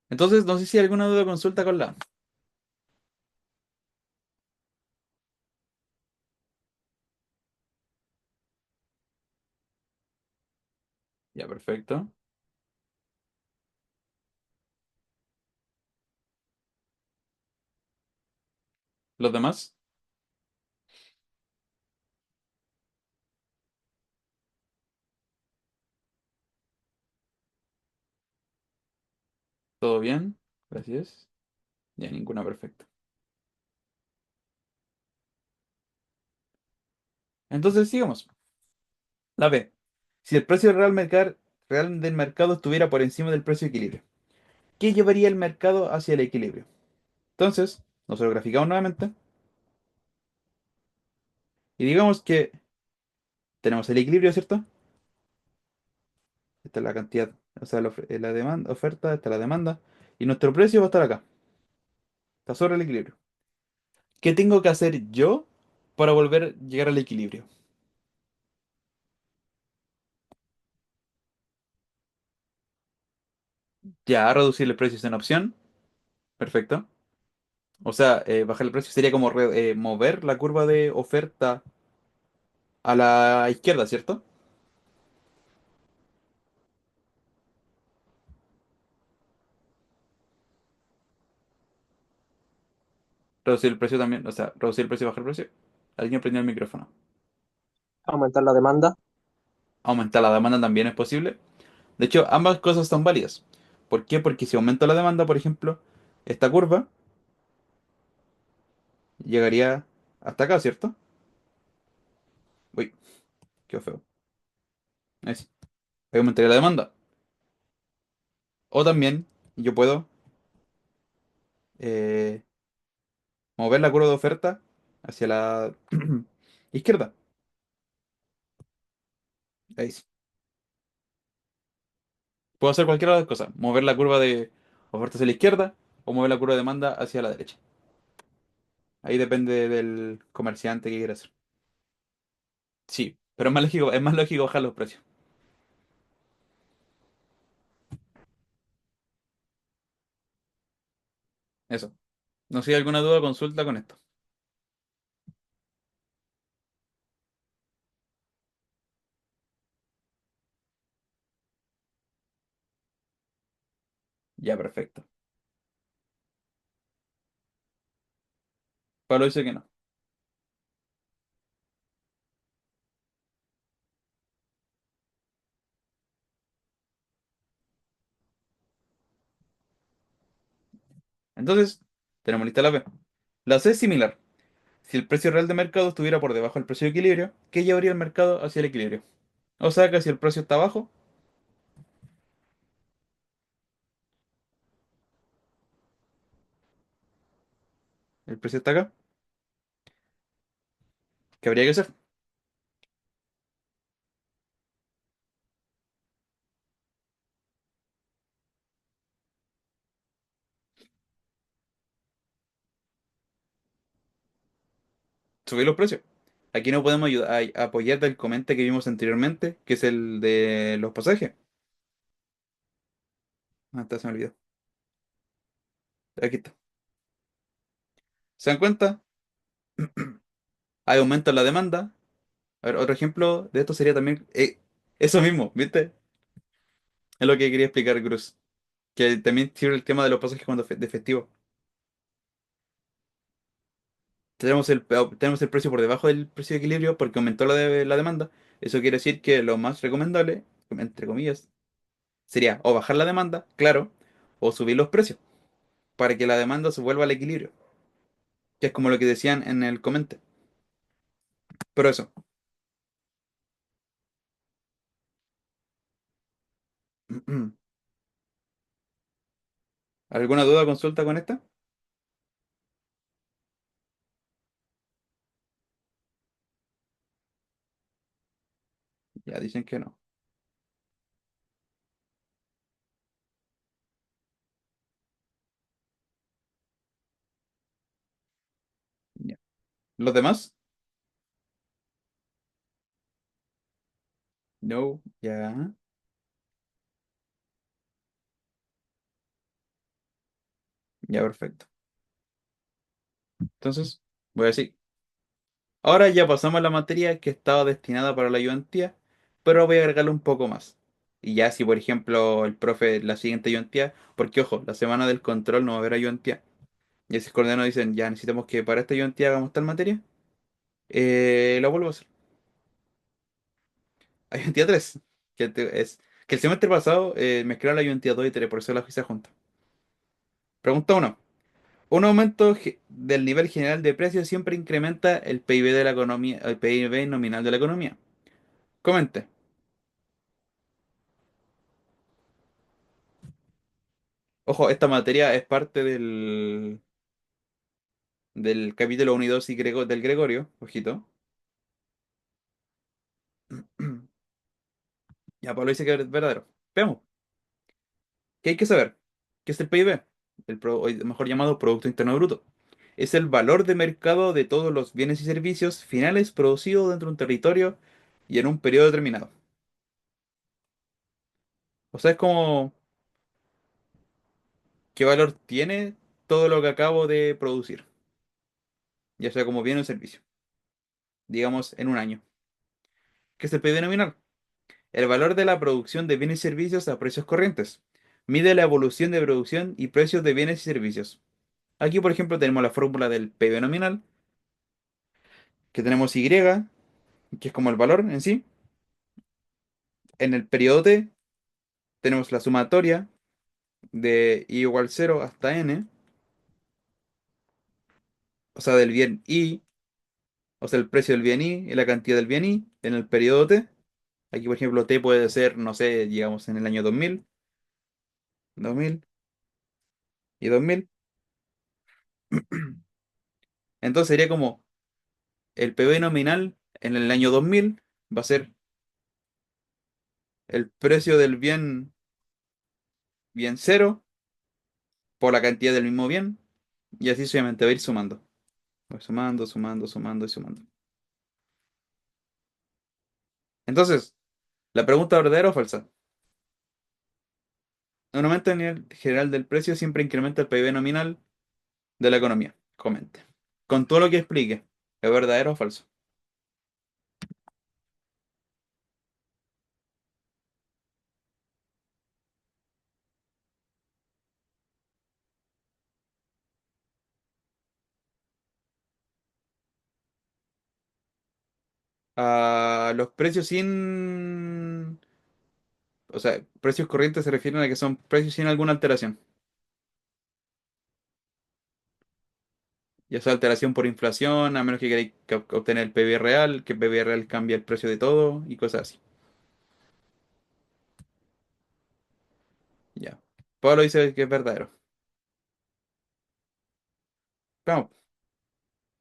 Entonces, no sé si hay alguna duda o consulta con la. Ya, perfecto. ¿Los demás? ¿Todo bien? Gracias. Ya, ninguna, perfecto. Entonces, sigamos. La B. Si el precio real del mercado estuviera por encima del precio de equilibrio, ¿qué llevaría el mercado hacia el equilibrio? Entonces, nosotros graficamos nuevamente y digamos que tenemos el equilibrio, ¿cierto? Esta es la cantidad, o sea, la demanda, oferta, esta es la demanda, y nuestro precio va a estar acá, está sobre el equilibrio. ¿Qué tengo que hacer yo para volver a llegar al equilibrio? Ya, reducir el precio es una opción, perfecto. O sea, bajar el precio sería como mover la curva de oferta a la izquierda, ¿cierto? Reducir el precio también, o sea, reducir el precio y bajar el precio. Alguien prendió el micrófono. Aumentar la demanda. Aumentar la demanda también es posible. De hecho, ambas cosas son válidas. ¿Por qué? Porque si aumento la demanda, por ejemplo, esta curva llegaría hasta acá, ¿cierto? Uy, qué feo. Ahí sí. Ahí aumentaría la demanda. O también yo puedo eh, mover la curva de oferta hacia la izquierda. Ahí sí. Puedo hacer cualquiera de las cosas. Mover la curva de oferta hacia la izquierda o mover la curva de demanda hacia la derecha. Ahí depende del comerciante que quiera hacer. Sí, pero es más lógico bajar los precios. Eso. No sé si hay alguna duda, consulta con esto. Ya, perfecto. Pablo dice que no. Entonces, tenemos lista la B. La C es similar. Si el precio real de mercado estuviera por debajo del precio de equilibrio, ¿qué llevaría el mercado hacia el equilibrio? O sea que si el precio está abajo, el precio está acá, ¿qué habría que hacer? Subir los precios. Aquí no podemos a apoyar del comente que vimos anteriormente, que es el de los pasajes. Ah, está, se me olvidó. Aquí está. ¿Se dan cuenta? Hay aumento en la demanda. A ver, otro ejemplo de esto sería también eso mismo, ¿viste? Es lo que quería explicar, Cruz. Que también sirve el tema de los pasajes cuando de festivo. Tenemos el precio por debajo del precio de equilibrio porque aumentó la demanda. Eso quiere decir que lo más recomendable, entre comillas, sería o bajar la demanda, claro, o subir los precios para que la demanda se vuelva al equilibrio, que es como lo que decían en el comente. Pero eso, ¿alguna duda o consulta con esta? Ya dicen que no. Ya. ¿Los demás? No, ya, ya perfecto. Entonces, voy a decir, ahora ya pasamos a la materia que estaba destinada para la ayudantía, pero voy a agregarle un poco más. Y ya si por ejemplo el profe la siguiente ayudantía, porque ojo, la semana del control no va a haber ayudantía. Y si el coordinador dicen, ya necesitamos que para esta ayudantía hagamos tal materia, lo vuelvo a hacer. Ayudantía 3 es que el semestre pasado mezclaron la ayudantía 2 y 3, por eso las hice juntas. Pregunta uno. Un aumento del nivel general de precios siempre incrementa el PIB de la economía, el PIB nominal de la economía. Comente. Ojo, esta materia es parte del capítulo 1 y 2 del Gregorio. Ojito. Ya Pablo dice que es verdadero. Veamos. ¿Qué hay que saber? ¿Qué es el PIB? O mejor llamado Producto Interno Bruto. Es el valor de mercado de todos los bienes y servicios finales producidos dentro de un territorio y en un periodo determinado. O sea, es como qué valor tiene todo lo que acabo de producir, ya sea como bien o servicio, digamos en un año. ¿Qué es el PIB nominal? El valor de la producción de bienes y servicios a precios corrientes. Mide la evolución de producción y precios de bienes y servicios. Aquí, por ejemplo, tenemos la fórmula del PIB nominal, que tenemos Y, que es como el valor en sí. En el periodo T tenemos la sumatoria de I igual 0 hasta N, o sea, del bien I, o sea, el precio del bien I y la cantidad del bien I en el periodo T. Aquí, por ejemplo, T puede ser, no sé, digamos en el año 2000, 2000 y 2000. Entonces sería como el PB nominal en el año 2000 va a ser el precio del bien cero por la cantidad del mismo bien y así sucesivamente va a ir sumando. Va sumando, sumando, sumando y sumando. Entonces, la pregunta verdadera o falsa. Un aumento en el general del precio siempre incrementa el PIB nominal. de la economía. Comente. Con todo lo que explique, ¿es verdadero o falso? Los precios sin... O sea, precios corrientes se refieren a que son precios sin alguna alteración. Ya sea alteración por inflación, a menos que queráis obtener el PBI real, que el PBI real cambia el precio de todo y cosas así. Ya. Pablo dice que es verdadero. Vamos.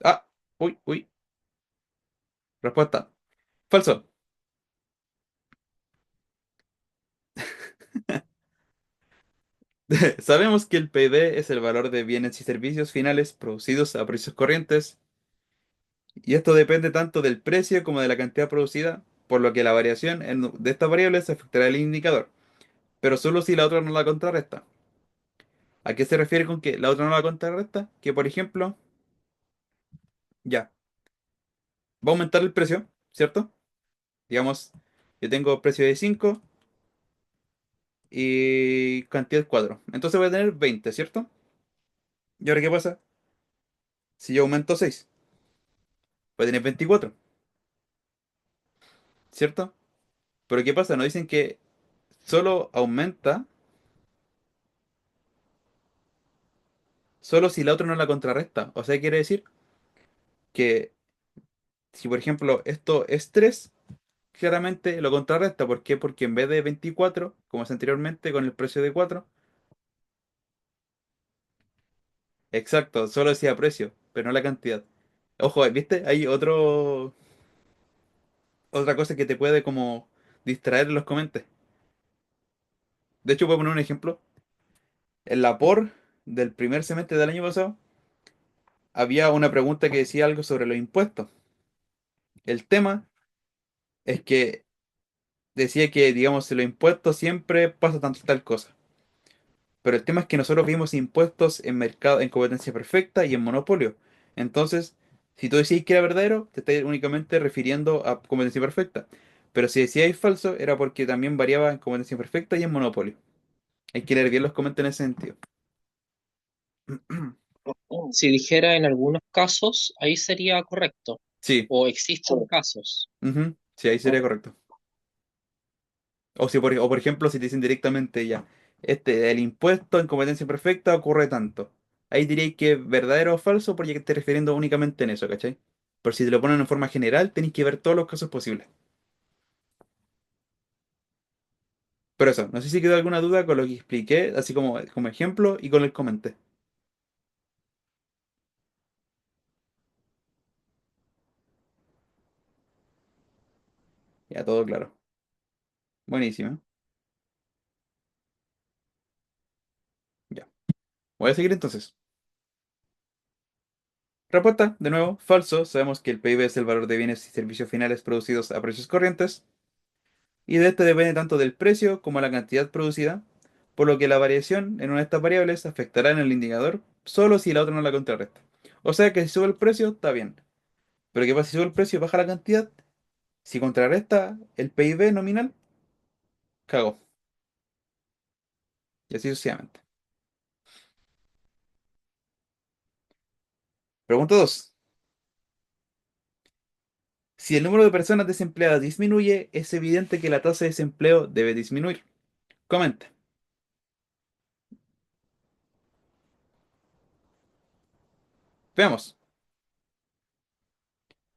Ah, uy, uy. Respuesta. Falso. Sabemos que el PIB es el valor de bienes y servicios finales producidos a precios corrientes, y esto depende tanto del precio como de la cantidad producida, por lo que la variación de estas variables afectará el indicador, pero solo si la otra no la contrarresta. ¿A qué se refiere con que la otra no la contrarresta? Que, por ejemplo, ya, va a aumentar el precio, ¿cierto? Digamos, yo tengo precio de 5 y cantidad 4. Entonces voy a tener 20, ¿cierto? ¿Y ahora qué pasa? Si yo aumento 6, voy a tener 24, ¿cierto? Pero ¿qué pasa? Nos dicen que solo aumenta solo si la otra no la contrarresta. O sea, quiere decir que si, por ejemplo, esto es 3, claramente lo contrarresta. ¿Por qué? Porque en vez de 24, como es anteriormente, con el precio de 4, exacto, solo decía precio, pero no la cantidad. Ojo, ¿viste? Hay otra cosa que te puede como distraer en los comentarios. De hecho, voy a poner un ejemplo. En la POR del primer semestre del año pasado, había una pregunta que decía algo sobre los impuestos. El tema es que decía que, digamos, en los impuestos siempre pasa tanto tal cosa. Pero el tema es que nosotros vimos impuestos en mercado, en competencia perfecta y en monopolio. Entonces, si tú decís que era verdadero, te estás únicamente refiriendo a competencia perfecta. Pero si decíais falso, era porque también variaba en competencia perfecta y en monopolio. Hay que leer bien los comentarios en ese sentido. Si dijera en algunos casos, ahí sería correcto. Sí, O existen casos. ujú, sí, ahí sería correcto. O, si o por ejemplo, si te dicen directamente ya, el impuesto en competencia perfecta ocurre tanto. Ahí diréis que es verdadero o falso porque te estás refiriendo únicamente en eso, ¿cachai? Pero si te lo ponen en forma general, tenéis que ver todos los casos posibles. Pero eso, no sé si quedó alguna duda con lo que expliqué, así como ejemplo y con el comenté. Ya, todo claro. Buenísimo. Ya. Voy a seguir entonces. Respuesta, de nuevo, falso. Sabemos que el PIB es el valor de bienes y servicios finales producidos a precios corrientes, y de este depende tanto del precio como la cantidad producida, por lo que la variación en una de estas variables afectará en el indicador solo si la otra no la contrarresta. O sea que si sube el precio, está bien. Pero ¿qué pasa si sube el precio y baja la cantidad? Si contrarresta el PIB nominal, cagó. Y así sucesivamente. Pregunta 2. Si el número de personas desempleadas disminuye, es evidente que la tasa de desempleo debe disminuir. Comenta. Veamos.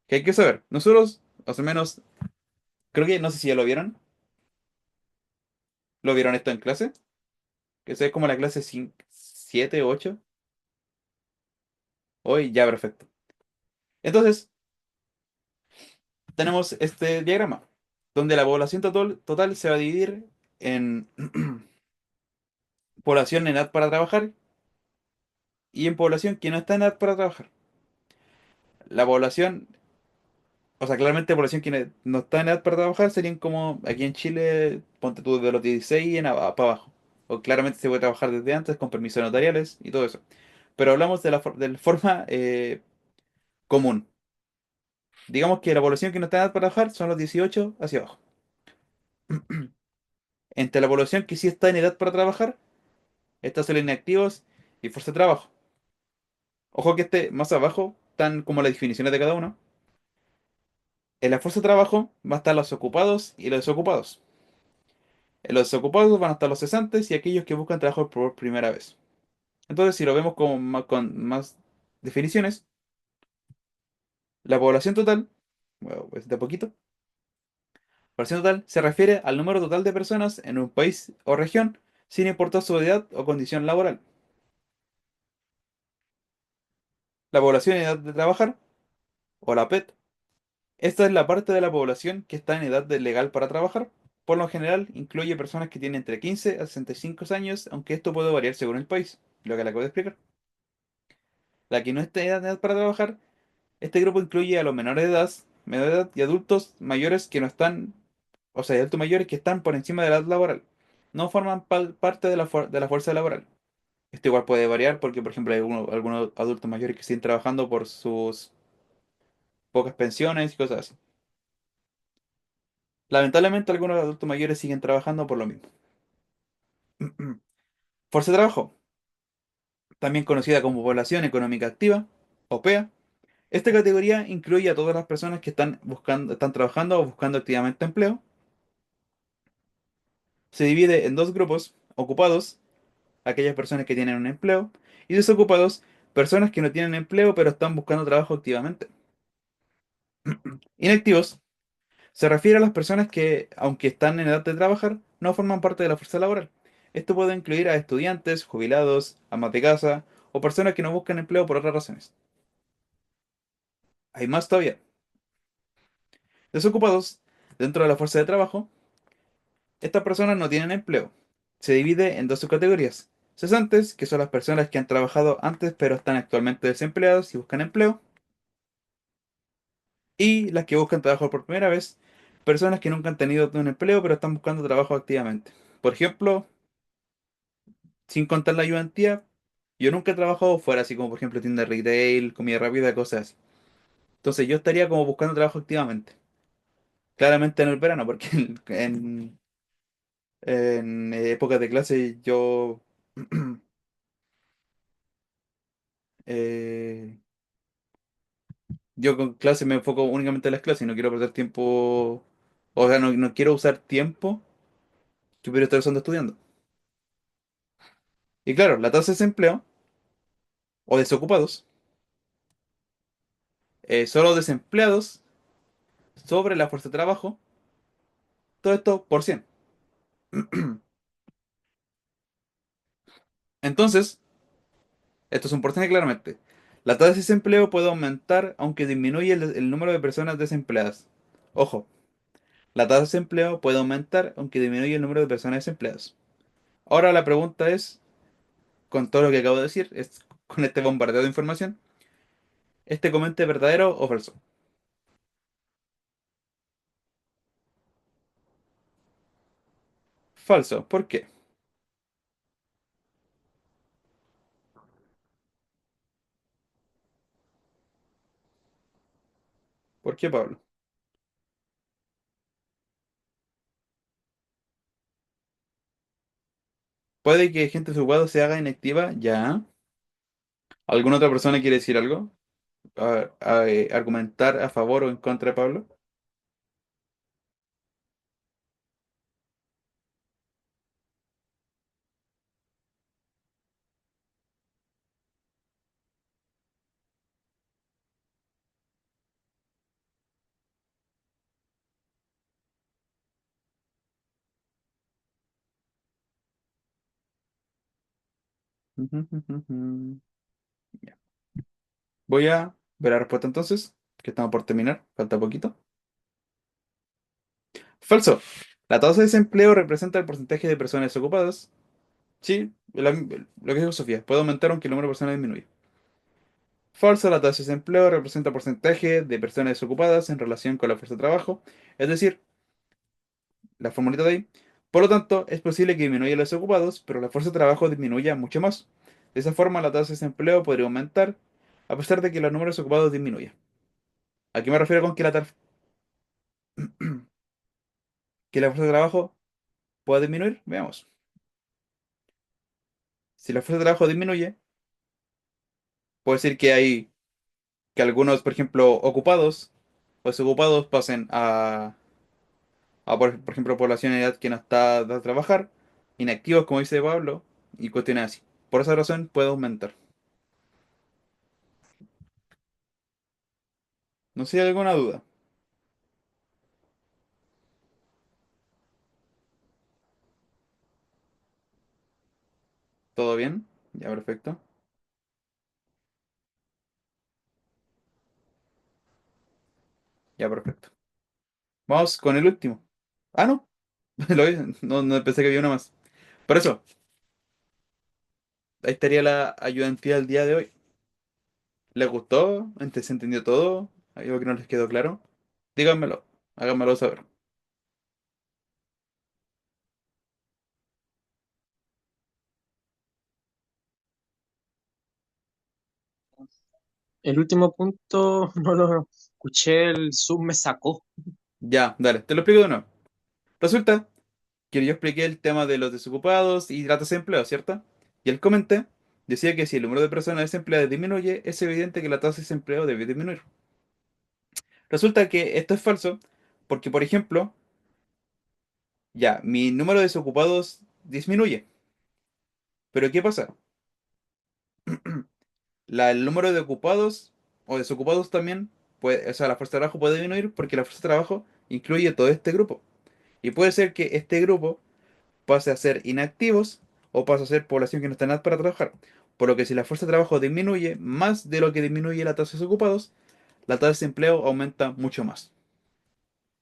¿Qué hay que saber? Nosotros, más o menos, creo que, no sé si ya lo vieron. ¿Lo vieron esto en clase? Que eso es como la clase 7, 8. Hoy ya, perfecto. Entonces, tenemos este diagrama, donde la población total se va a dividir en población en edad para trabajar y en población que no está en edad para trabajar. La población, o sea, claramente la población que no está en edad para trabajar serían como aquí en Chile, ponte tú de los 16 para abajo. O claramente se puede trabajar desde antes con permisos notariales y todo eso. pero hablamos de la forma común. Digamos que la población que no está en edad para trabajar son los 18 hacia abajo. Entre la población que sí está en edad para trabajar, estas son los inactivos y fuerza de trabajo. Ojo que este más abajo están como las definiciones de cada uno. En la fuerza de trabajo van a estar los ocupados y los desocupados. En los desocupados van a estar los cesantes y aquellos que buscan trabajo por primera vez. Entonces, si lo vemos con más definiciones, la población total, bueno, pues de a poquito, población total se refiere al número total de personas en un país o región, sin importar su edad o condición laboral. La población en edad de trabajar, o la PET, esta es la parte de la población que está en edad legal para trabajar. Por lo general, incluye personas que tienen entre 15 a 65 años, aunque esto puede variar según el país, lo que le acabo de explicar. La que no está en edad para trabajar, este grupo incluye a los menor de edad y adultos mayores que no están, o sea, adultos mayores que están por encima de la edad laboral. No forman parte de la fuerza laboral. Esto igual puede variar porque, por ejemplo, hay algunos adultos mayores que siguen trabajando por sus pocas pensiones y cosas así. Lamentablemente, algunos adultos mayores siguen trabajando por lo mismo. Fuerza de trabajo, también conocida como población económica activa, o PEA. Esta categoría incluye a todas las personas que están trabajando o buscando activamente empleo. Se divide en dos grupos: ocupados, aquellas personas que tienen un empleo, y desocupados, personas que no tienen empleo pero están buscando trabajo activamente. Inactivos se refiere a las personas que, aunque están en edad de trabajar, no forman parte de la fuerza laboral. Esto puede incluir a estudiantes, jubilados, amas de casa o personas que no buscan empleo por otras razones. Hay más todavía. Desocupados, dentro de la fuerza de trabajo, estas personas no tienen empleo. Se divide en dos subcategorías: cesantes, que son las personas que han trabajado antes pero están actualmente desempleados y buscan empleo, y las que buscan trabajo por primera vez, personas que nunca han tenido un empleo pero están buscando trabajo activamente. Por ejemplo, sin contar la ayudantía, yo nunca he trabajado fuera, así como por ejemplo tienda de retail, comida rápida, cosas así. Entonces yo estaría como buscando trabajo activamente. Claramente en el verano, porque en épocas de clase eh, yo con clase me enfoco únicamente en las clases y no quiero perder tiempo, o sea, no quiero usar tiempo que pudiera estar usando estudiando. Y claro, la tasa de desempleo o desocupados, son los desempleados sobre la fuerza de trabajo, todo esto por 100. Entonces, esto es un porcentaje claramente. La tasa de desempleo puede aumentar aunque disminuye el número de personas desempleadas. Ojo, la tasa de desempleo puede aumentar aunque disminuye el número de personas desempleadas. Ahora la pregunta es, con todo lo que acabo de decir, con este bombardeo de información, ¿este comentario es verdadero o falso? Falso. ¿Por qué? ¿Por qué, Pablo? Puede que gente desocupada se haga inactiva, ya. ¿Alguna otra persona quiere decir algo? ¿Argumentar a favor o en contra de Pablo? Ya. Voy a ver la respuesta entonces, que estamos por terminar, falta poquito. Falso. La tasa de desempleo representa el porcentaje de personas desocupadas. Sí, lo que dijo Sofía, puede aumentar aunque el número de personas disminuya. Falso, la tasa de desempleo representa el porcentaje de personas desocupadas en relación con la fuerza de trabajo, es decir, la formulita de ahí. Por lo tanto, es posible que disminuya los desocupados, pero la fuerza de trabajo disminuya mucho más. De esa forma, la tasa de desempleo podría aumentar a pesar de que los números ocupados disminuyan. ¿A qué me refiero con que la fuerza de trabajo pueda disminuir? Veamos. Si la fuerza de trabajo disminuye, puede decir que hay que algunos, por ejemplo, ocupados o desocupados pasen por ejemplo, población en edad que no está de trabajar, inactivos, como dice Pablo, y cuestiones así. Por esa razón puede aumentar. No sé si hay alguna duda. ¿Todo bien? Ya, perfecto. Ya, perfecto. Vamos con el último. Ah, no. No, no pensé que había una más. Por eso, ahí estaría la ayudantía del día de hoy. ¿Les gustó? ¿Se entendió todo? ¿Hay algo que no les quedó claro? Díganmelo. Háganmelo saber. El último punto no lo escuché, el sub me sacó. Ya, dale, te lo explico de nuevo. Resulta que yo expliqué el tema de los desocupados y la tasa de empleo, ¿cierto? Y él comenté, decía que si el número de personas desempleadas disminuye, es evidente que la tasa de desempleo debe disminuir. Resulta que esto es falso, porque por ejemplo, ya, mi número de desocupados disminuye. Pero ¿qué pasa? El número de ocupados o desocupados también, puede, o sea, la fuerza de trabajo puede disminuir porque la fuerza de trabajo incluye todo este grupo. Y puede ser que este grupo pase a ser inactivos o pase a ser población que no está en edad para trabajar. Por lo que si la fuerza de trabajo disminuye más de lo que disminuye la tasa de desocupados, la tasa de desempleo aumenta mucho más.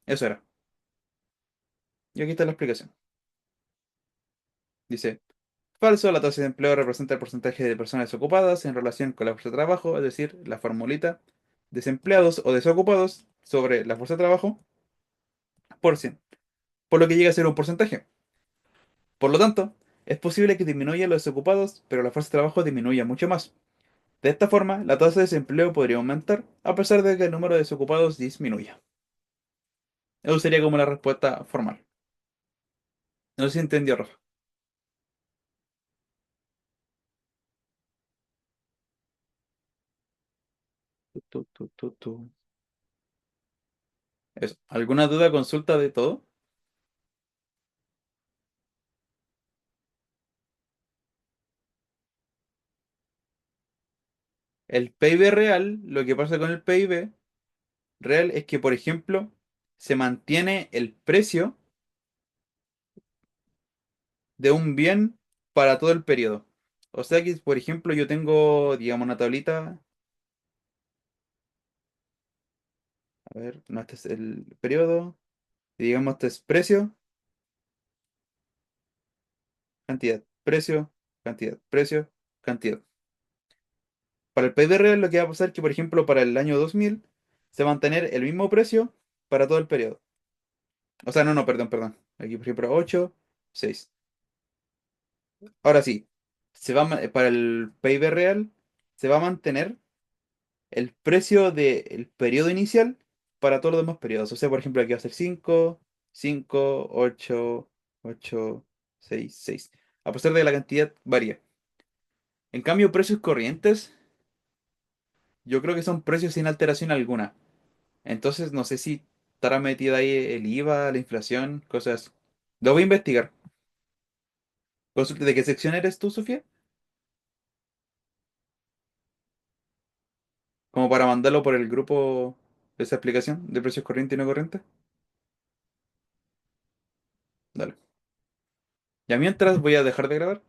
Eso era. Y aquí está la explicación. Dice, falso, la tasa de empleo representa el porcentaje de personas desocupadas en relación con la fuerza de trabajo, es decir, la formulita desempleados o desocupados sobre la fuerza de trabajo por 100, por lo que llega a ser un porcentaje. Por lo tanto, es posible que disminuyan los desocupados, pero la fuerza de trabajo disminuya mucho más. De esta forma, la tasa de desempleo podría aumentar a pesar de que el número de desocupados disminuya. Eso sería como la respuesta formal. No sé si entendió, Rafa. Tu. Eso. ¿Alguna duda, consulta de todo? El PIB real, lo que pasa con el PIB real es que, por ejemplo, se mantiene el precio de un bien para todo el periodo. O sea que, por ejemplo, yo tengo, digamos, una tablita. A ver, no, este es el periodo. Y digamos, este es precio, cantidad, precio, cantidad. Para el PIB real lo que va a pasar es que, por ejemplo, para el año 2000 se va a mantener el mismo precio para todo el periodo. O sea, no, no, perdón. Aquí, por ejemplo, 8, 6. Ahora sí, para el PIB real se va a mantener el precio del periodo inicial para todos los demás periodos. O sea, por ejemplo, aquí va a ser 5, 5, 8, 8, 6, 6. A pesar de que la cantidad varía. En cambio, precios corrientes, yo creo que son precios sin alteración alguna. Entonces, no sé si estará metida ahí el IVA, la inflación, cosas. Lo voy a investigar. Consulta, ¿de qué sección eres tú, Sofía? Como para mandarlo por el grupo de esa aplicación de precios corrientes y no corrientes. Dale. Ya mientras voy a dejar de grabar